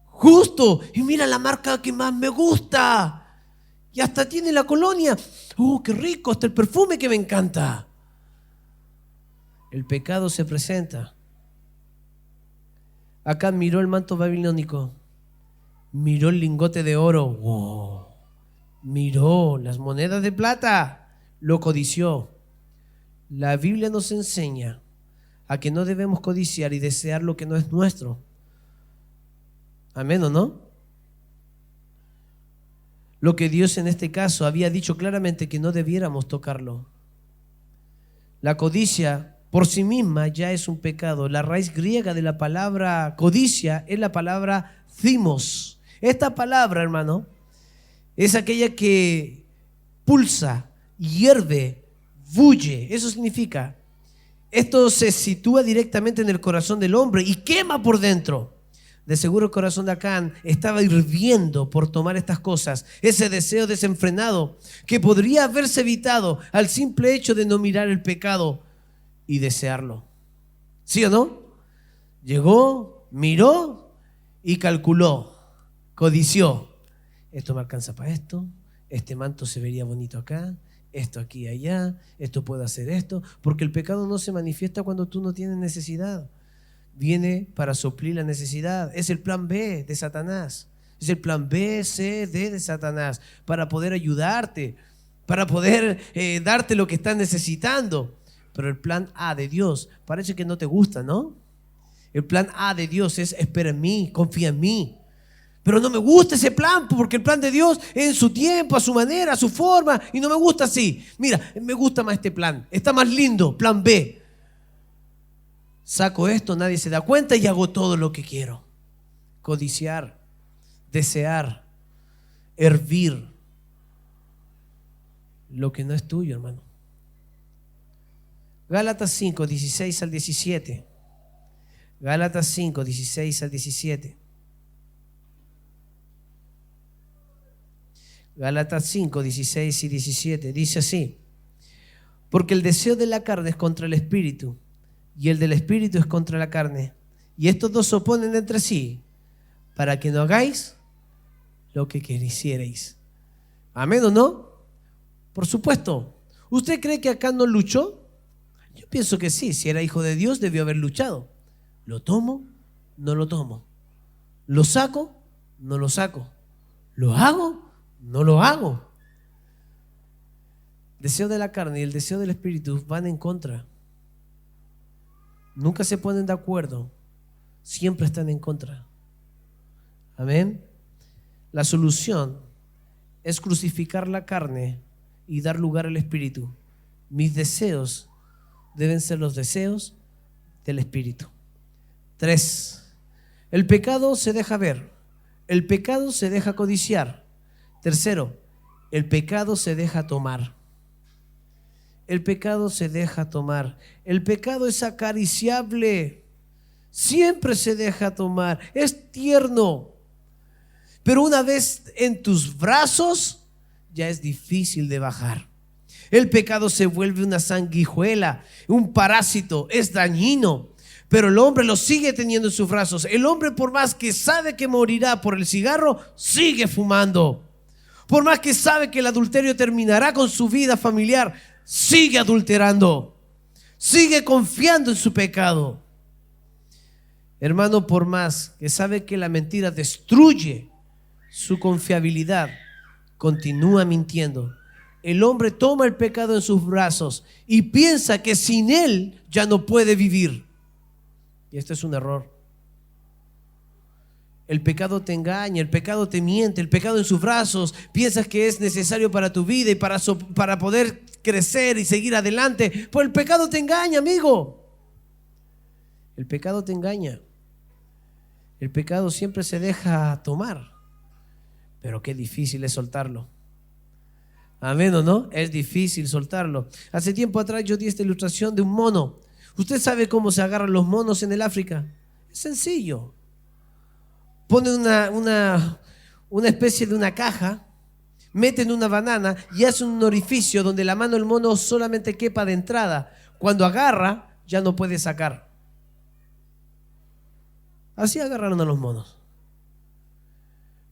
[SPEAKER 1] Justo, y mira la marca que más me gusta. Y hasta tiene la colonia. ¡Oh, qué rico! Hasta el perfume que me encanta. El pecado se presenta. Acá miró el manto babilónico, miró el lingote de oro, wow. Miró las monedas de plata, lo codició. La Biblia nos enseña a que no debemos codiciar y desear lo que no es nuestro. Amén, ¿o no? Lo que Dios en este caso había dicho claramente que no debiéramos tocarlo. La codicia por sí misma ya es un pecado. La raíz griega de la palabra codicia es la palabra thymos. Esta palabra, hermano, es aquella que pulsa, hierve, bulle. Eso significa, esto se sitúa directamente en el corazón del hombre y quema por dentro. De seguro el corazón de Acán estaba hirviendo por tomar estas cosas. Ese deseo desenfrenado que podría haberse evitado al simple hecho de no mirar el pecado y desearlo. ¿Sí o no? Llegó, miró y calculó, codició. Esto me alcanza para esto, este manto se vería bonito acá, esto aquí y allá, esto puedo hacer esto. Porque el pecado no se manifiesta cuando tú no tienes necesidad. Viene para suplir la necesidad. Es el plan B de Satanás. Es el plan B, C, D de Satanás para poder ayudarte, para poder darte lo que estás necesitando. Pero el plan A de Dios parece que no te gusta, ¿no? El plan A de Dios es: espera en mí, confía en mí. Pero no me gusta ese plan, porque el plan de Dios es en su tiempo, a su manera, a su forma, y no me gusta así. Mira, me gusta más este plan, está más lindo, plan B. Saco esto, nadie se da cuenta y hago todo lo que quiero. Codiciar, desear, hervir lo que no es tuyo, hermano. Gálatas 5, 16 al 17. Gálatas 5, 16 al 17. Gálatas 5, 16 y 17. Dice así: porque el deseo de la carne es contra el espíritu, y el del espíritu es contra la carne, y estos dos se oponen entre sí, para que no hagáis lo que quisierais. ¿Amén o no? Por supuesto. ¿Usted cree que acá no luchó? Yo pienso que sí. Si era hijo de Dios, debió haber luchado. ¿Lo tomo? No lo tomo. ¿Lo saco? No lo saco. ¿Lo hago? No lo hago. El deseo de la carne y el deseo del espíritu van en contra. Nunca se ponen de acuerdo, siempre están en contra. Amén. La solución es crucificar la carne y dar lugar al espíritu. Mis deseos deben ser los deseos del espíritu. 3. El pecado se deja ver. El pecado se deja codiciar. Tercero, el pecado se deja tomar. El pecado se deja tomar. El pecado es acariciable. Siempre se deja tomar. Es tierno. Pero una vez en tus brazos, ya es difícil de bajar. El pecado se vuelve una sanguijuela, un parásito, es dañino. Pero el hombre lo sigue teniendo en sus brazos. El hombre, por más que sabe que morirá por el cigarro, sigue fumando. Por más que sabe que el adulterio terminará con su vida familiar, sigue adulterando, sigue confiando en su pecado. Hermano, por más que sabe que la mentira destruye su confiabilidad, continúa mintiendo. El hombre toma el pecado en sus brazos y piensa que sin él ya no puede vivir. Y esto es un error. El pecado te engaña, el pecado te miente, el pecado en sus brazos. Piensas que es necesario para tu vida y para poder crecer y seguir adelante. Pues el pecado te engaña, amigo. El pecado te engaña. El pecado siempre se deja tomar. Pero qué difícil es soltarlo. Amén, ¿o no? Es difícil soltarlo. Hace tiempo atrás yo di esta ilustración de un mono. ¿Usted sabe cómo se agarran los monos en el África? Es sencillo. Ponen una especie de una caja, meten una banana y hacen un orificio donde la mano del mono solamente quepa de entrada. Cuando agarra, ya no puede sacar. Así agarraron a los monos.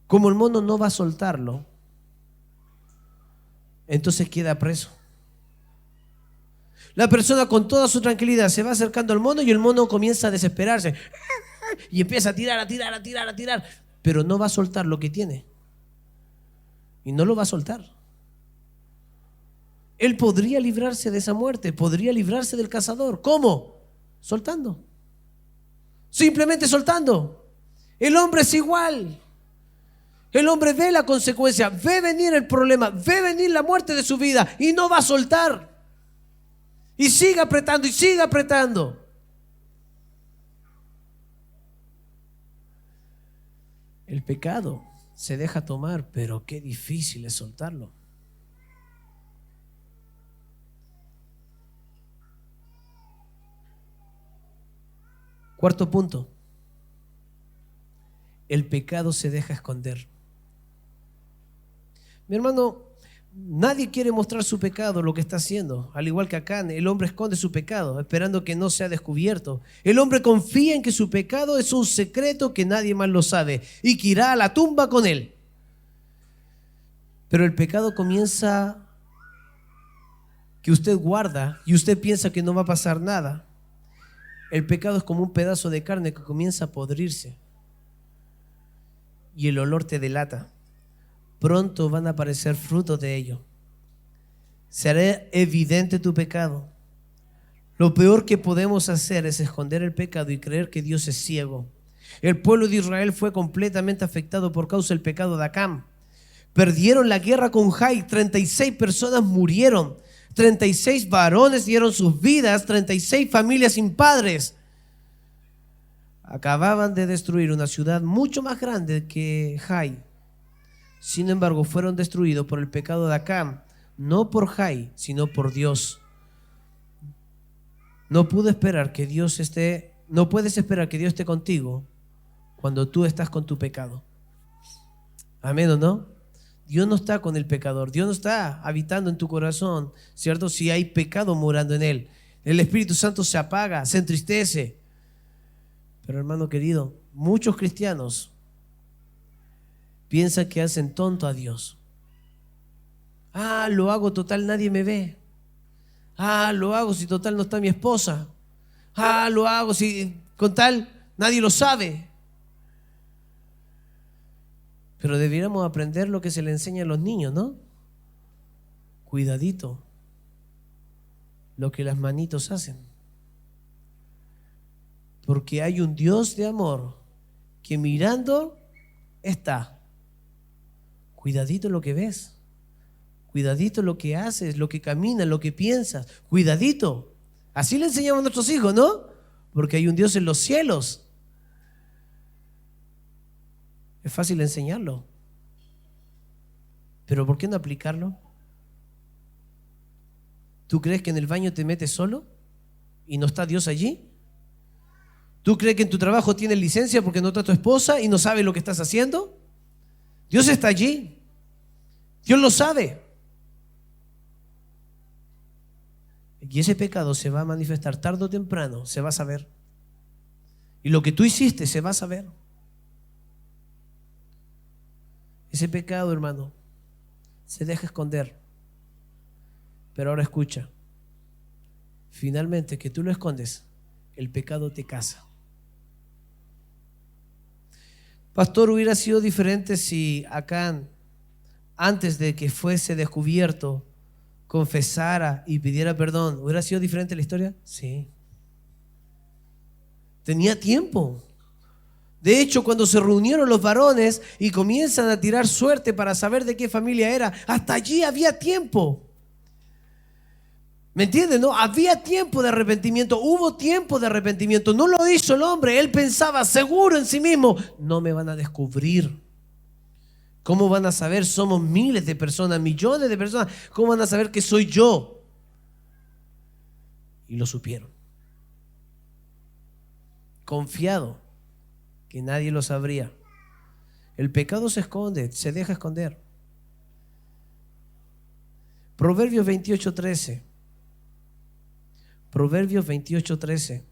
[SPEAKER 1] Como el mono no va a soltarlo, entonces queda preso. La persona con toda su tranquilidad se va acercando al mono y el mono comienza a desesperarse y empieza a tirar, pero no va a soltar lo que tiene. Y no lo va a soltar. Él podría librarse de esa muerte, podría librarse del cazador. ¿Cómo? Soltando. Simplemente soltando. El hombre es igual. El hombre ve la consecuencia, ve venir el problema, ve venir la muerte de su vida y no va a soltar. Y sigue apretando y sigue apretando. El pecado se deja tomar, pero qué difícil es soltarlo. Cuarto punto. El pecado se deja esconder. Mi hermano, nadie quiere mostrar su pecado, lo que está haciendo. Al igual que Acán, el hombre esconde su pecado, esperando que no sea descubierto. El hombre confía en que su pecado es un secreto que nadie más lo sabe y que irá a la tumba con él. Pero el pecado comienza que usted guarda y usted piensa que no va a pasar nada. El pecado es como un pedazo de carne que comienza a podrirse y el olor te delata. Pronto van a aparecer frutos de ello. Se hará evidente tu pecado. Lo peor que podemos hacer es esconder el pecado y creer que Dios es ciego. El pueblo de Israel fue completamente afectado por causa del pecado de Acán. Perdieron la guerra con Jai, 36 personas murieron, 36 varones dieron sus vidas, 36 familias sin padres. Acababan de destruir una ciudad mucho más grande que Jai. Sin embargo, fueron destruidos por el pecado de Acán, no por Jai, sino por Dios. No puedes esperar que Dios esté contigo cuando tú estás con tu pecado. Amén, ¿o no? Dios no está con el pecador, Dios no está habitando en tu corazón, ¿cierto? Si hay pecado morando en él, el Espíritu Santo se apaga, se entristece. Pero hermano querido, muchos cristianos piensan que hacen tonto a Dios. Lo hago, total nadie me ve. Lo hago si total no está mi esposa. Lo hago si con tal nadie lo sabe. Pero debiéramos aprender lo que se le enseña a los niños, ¿no? Cuidadito lo que las manitos hacen. Porque hay un Dios de amor que mirando está. Cuidadito lo que ves. Cuidadito lo que haces, lo que caminas, lo que piensas. Cuidadito. Así le enseñamos a nuestros hijos, ¿no? Porque hay un Dios en los cielos. Es fácil enseñarlo. Pero ¿por qué no aplicarlo? ¿Tú crees que en el baño te metes solo y no está Dios allí? ¿Tú crees que en tu trabajo tienes licencia porque no está tu esposa y no sabe lo que estás haciendo? Dios está allí. Dios lo sabe. Y ese pecado se va a manifestar tarde o temprano, se va a saber. Y lo que tú hiciste se va a saber. Ese pecado, hermano, se deja esconder. Pero ahora escucha. Finalmente, que tú lo escondes, el pecado te caza. Pastor, hubiera sido diferente si Acán, antes de que fuese descubierto, confesara y pidiera perdón. ¿Hubiera sido diferente la historia? Sí. Tenía tiempo. De hecho, cuando se reunieron los varones y comienzan a tirar suerte para saber de qué familia era, hasta allí había tiempo. ¿Me entienden? No, había tiempo de arrepentimiento, hubo tiempo de arrepentimiento. No lo hizo el hombre, él pensaba seguro en sí mismo, no me van a descubrir. ¿Cómo van a saber? Somos miles de personas, millones de personas. ¿Cómo van a saber que soy yo? Y lo supieron. Confiado que nadie lo sabría. El pecado se esconde, se deja esconder. Proverbios 28:13. Proverbios 28:13.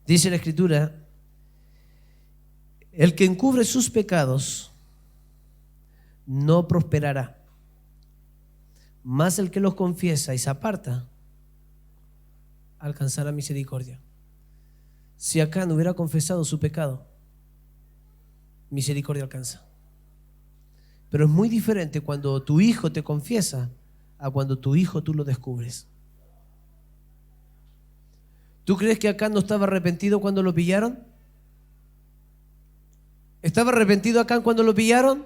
[SPEAKER 1] Dice la Escritura, el que encubre sus pecados no prosperará, mas el que los confiesa y se aparta alcanzará misericordia. Si Acán hubiera confesado su pecado, misericordia alcanza. Pero es muy diferente cuando tu hijo te confiesa a cuando tu hijo tú lo descubres. ¿Tú crees que Acán no estaba arrepentido cuando lo pillaron? ¿Estaba arrepentido Acán cuando lo pillaron?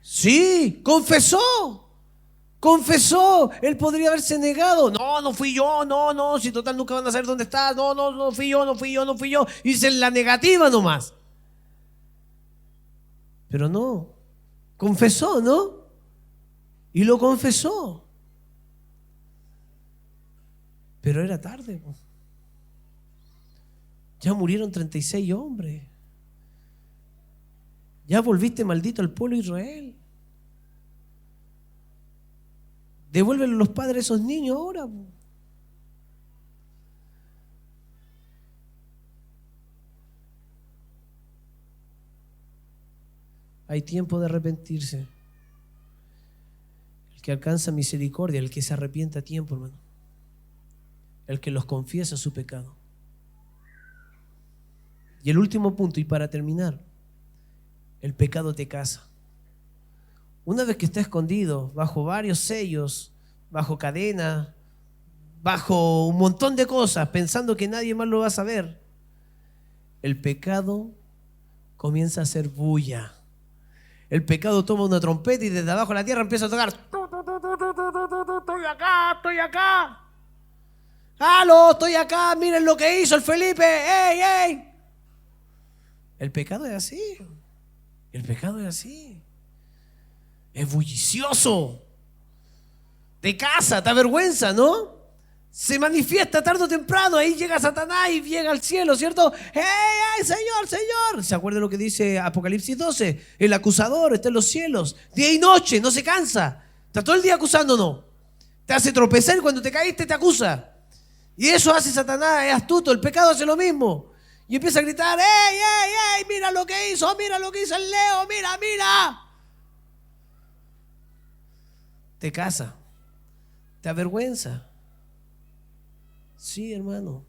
[SPEAKER 1] Sí, confesó. Confesó. Él podría haberse negado. No, no fui yo, no, si total nunca van a saber dónde estás. No fui yo. Hice la negativa nomás. Pero no, confesó, ¿no? Y lo confesó. Pero era tarde. Ya murieron 36 hombres. Ya volviste maldito al pueblo de Israel. Devuélvele a los padres a esos niños ahora. Hay tiempo de arrepentirse. El que alcanza misericordia, el que se arrepienta a tiempo, hermano. El que los confiesa su pecado. Y el último punto, y para terminar, el pecado te casa. Una vez que está escondido bajo varios sellos, bajo cadena, bajo un montón de cosas, pensando que nadie más lo va a saber, el pecado comienza a hacer bulla. El pecado toma una trompeta y desde abajo de la tierra empieza a tocar. Estoy acá. ¡Aló! Estoy acá, miren lo que hizo el Felipe. ¡Ey! El pecado es así. El pecado es así. Es bullicioso. Te casa, te avergüenza, ¿no? Se manifiesta tarde o temprano. Ahí llega Satanás y llega al cielo, ¿cierto? ¡Ey, Señor! ¿Se acuerda lo que dice Apocalipsis 12? El acusador está en los cielos, día y noche, no se cansa. Está todo el día acusándonos. Te hace tropezar y cuando te caíste te acusa. Y eso hace Satanás, es astuto. El pecado hace lo mismo. Y empieza a gritar, ¡Ey! Mira lo que hizo el Leo, mira. Te casa, te avergüenza. Sí, hermano.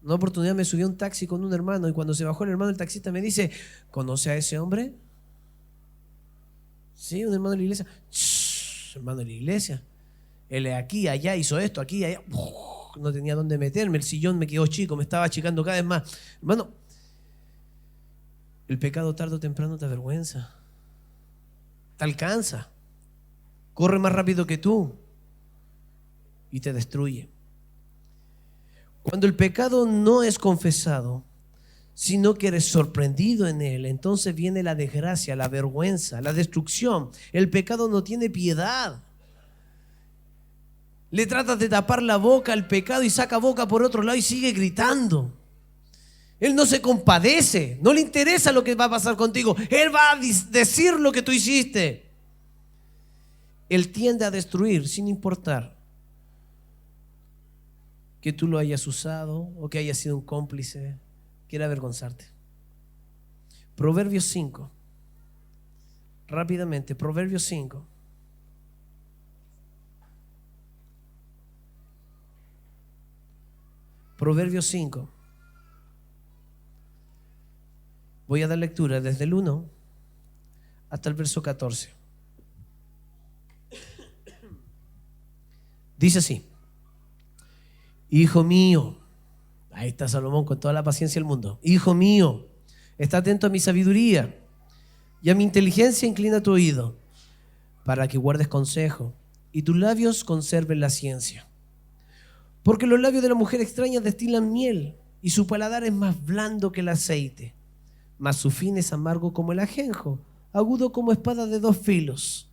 [SPEAKER 1] Una oportunidad me subí a un taxi con un hermano y cuando se bajó el hermano, el taxista me dice, ¿conoce a ese hombre? Sí, un hermano de la iglesia. Hermano de la iglesia. Él es aquí, allá, hizo esto, aquí, allá. No tenía dónde meterme, el sillón me quedó chico, me estaba achicando cada vez más. Hermano, el pecado tarde o temprano te avergüenza, te alcanza, corre más rápido que tú y te destruye. Cuando el pecado no es confesado, sino que eres sorprendido en él, entonces viene la desgracia, la vergüenza, la destrucción. El pecado no tiene piedad. Le tratas de tapar la boca al pecado y saca boca por otro lado y sigue gritando. Él no se compadece, no le interesa lo que va a pasar contigo. Él va a decir lo que tú hiciste. Él tiende a destruir sin importar que tú lo hayas usado o que hayas sido un cómplice. Quiere avergonzarte. Proverbios 5. Rápidamente, Proverbios 5. Proverbios 5. Voy a dar lectura desde el 1 hasta el verso 14. Dice así: hijo mío, ahí está Salomón con toda la paciencia del mundo. Hijo mío, está atento a mi sabiduría y a mi inteligencia inclina tu oído, para que guardes consejo y tus labios conserven la ciencia. Porque los labios de la mujer extraña destilan miel y su paladar es más blando que el aceite, mas su fin es amargo como el ajenjo, agudo como espada de dos filos.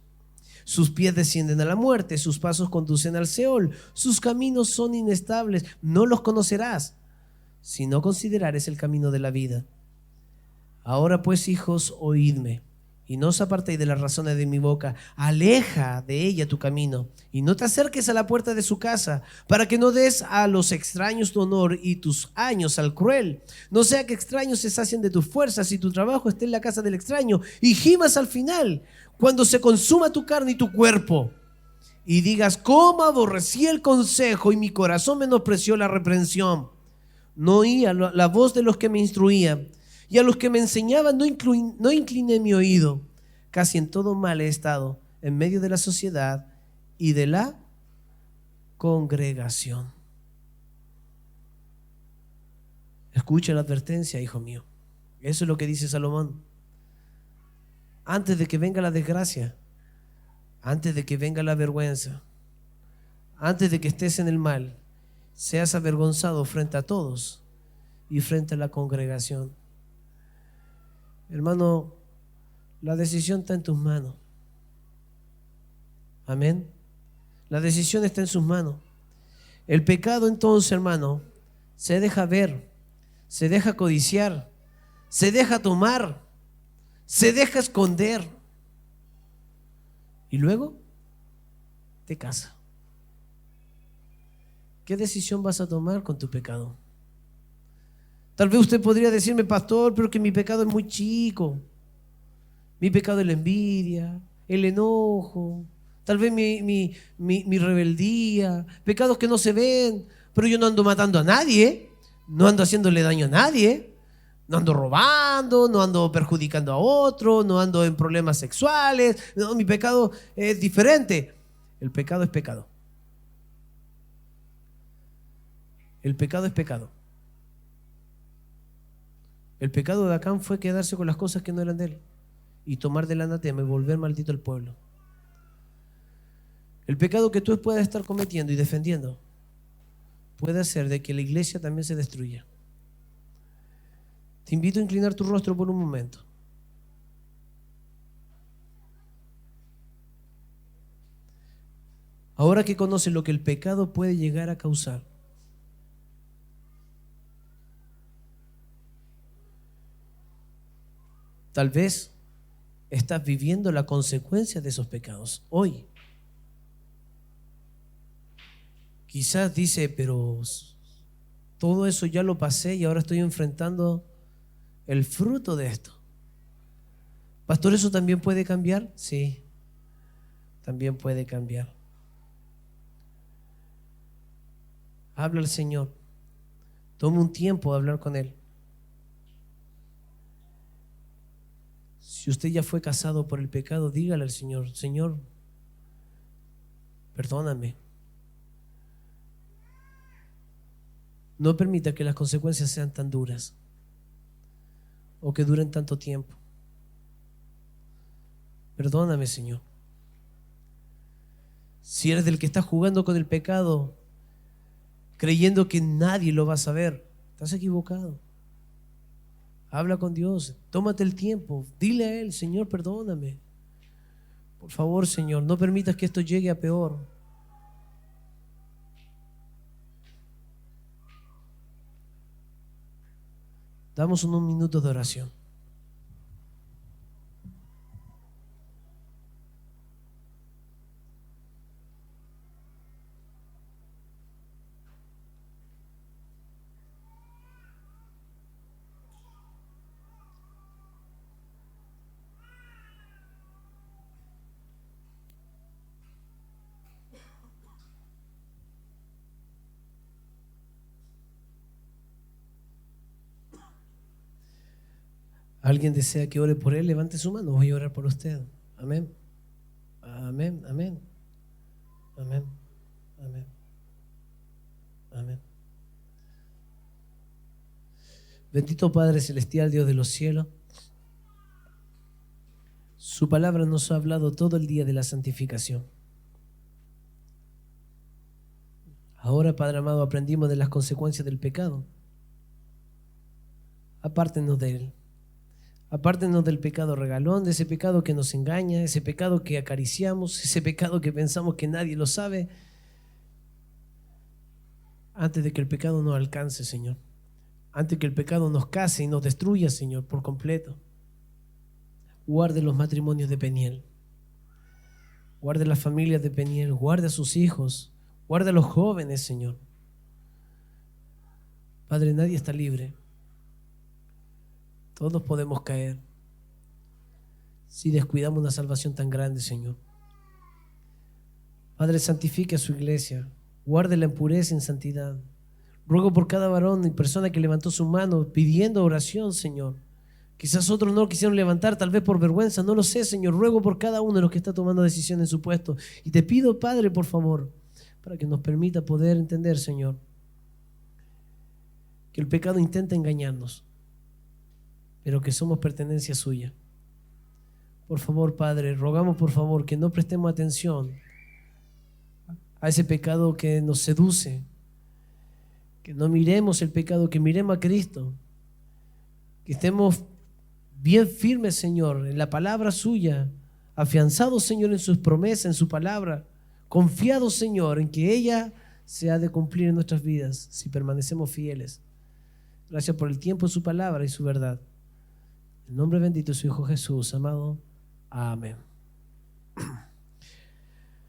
[SPEAKER 1] Sus pies descienden a la muerte, sus pasos conducen al Seol, sus caminos son inestables, no los conocerás si no considerares el camino de la vida. Ahora pues, hijos, oídme, y no os apartéis de las razones de mi boca. Aleja de ella tu camino, y no te acerques a la puerta de su casa, para que no des a los extraños tu honor y tus años al cruel. No sea que extraños se sacien de tus fuerzas y tu trabajo esté en la casa del extraño, y gimas al final, cuando se consuma tu carne y tu cuerpo, y digas: cómo aborrecí el consejo y mi corazón menospreció la reprensión. No oía la voz de los que me instruían, y a los que me enseñaban no incliné mi oído. Casi en todo mal he estado, en medio de la sociedad y de la congregación. Escucha la advertencia, hijo mío. Eso es lo que dice Salomón. Antes de que venga la desgracia, antes de que venga la vergüenza, antes de que estés en el mal, seas avergonzado frente a todos y frente a la congregación. Hermano, la decisión está en tus manos. Amén. La decisión está en sus manos. El pecado, entonces, hermano, se deja ver, se deja codiciar, se deja tomar, se deja esconder y luego te casa. ¿Qué decisión vas a tomar con tu pecado? Tal vez usted podría decirme: pastor, pero que mi pecado es muy chico. Mi pecado es la envidia, el enojo, tal vez mi rebeldía, pecados que no se ven, pero yo no ando matando a nadie, no ando haciéndole daño a nadie, no ando robando, no ando perjudicando a otro, no ando en problemas sexuales. No, mi pecado es diferente. El pecado es pecado. El pecado es pecado. El pecado de Acán fue quedarse con las cosas que no eran de él y tomar del anatema y volver maldito al pueblo. El pecado que tú puedas estar cometiendo y defendiendo puede hacer de que la iglesia también se destruya. Te invito a inclinar tu rostro por un momento. Ahora que conoces lo que el pecado puede llegar a causar, tal vez estás viviendo la consecuencia de esos pecados hoy. Quizás dice: pero todo eso ya lo pasé y ahora estoy enfrentando el fruto de esto. Pastor, ¿eso también puede cambiar? Sí, también puede cambiar. Habla al Señor. Toma un tiempo de hablar con Él. Si usted ya fue casado por el pecado, dígale al Señor: Señor, perdóname. No permita que las consecuencias sean tan duras o que duren tanto tiempo. Perdóname, Señor. Si eres del que está jugando con el pecado, creyendo que nadie lo va a saber, estás equivocado. Habla con Dios, tómate el tiempo, dile a Él: Señor, perdóname. Por favor, Señor, no permitas que esto llegue a peor. Damos unos minutos de oración. ¿Alguien desea que ore por él? Levante su mano, voy a orar por usted. Amén. Amén, amén. Amén, amén. Bendito Padre Celestial, Dios de los cielos, su palabra nos ha hablado todo el día de la santificación. Ahora, Padre amado, aprendimos de las consecuencias del pecado. Apártenos de él. Apártenos del pecado regalón, de ese pecado que nos engaña, ese pecado que acariciamos, ese pecado que pensamos que nadie lo sabe, antes de que el pecado nos alcance, Señor. Antes que el pecado nos case y nos destruya, Señor, por completo. Guarde los matrimonios de Peniel. Guarde las familias de Peniel. Guarde a sus hijos. Guarde a los jóvenes, Señor. Padre, nadie está libre. Todos podemos caer si descuidamos una salvación tan grande, Señor. Padre, santifique a su iglesia. Guárdela en pureza y en santidad. Ruego por cada varón y persona que levantó su mano pidiendo oración, Señor. Quizás otros no lo quisieron levantar, tal vez por vergüenza, no lo sé, Señor. Ruego por cada uno de los que está tomando decisiones en su puesto. Y te pido, Padre, por favor, para que nos permita poder entender, Señor, que el pecado intenta engañarnos, pero que somos pertenencia suya. Por favor, Padre, rogamos por favor que no prestemos atención a ese pecado que nos seduce, que no miremos el pecado, que miremos a Cristo, que estemos bien firmes, Señor, en la palabra suya, afianzados, Señor, en sus promesas, en su palabra, confiados, Señor, en que ella se ha de cumplir en nuestras vidas si permanecemos fieles. Gracias por el tiempo de su palabra y su verdad. En el nombre bendito de su Hijo Jesús, amado. Amén.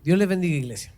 [SPEAKER 1] Dios les bendiga, iglesia.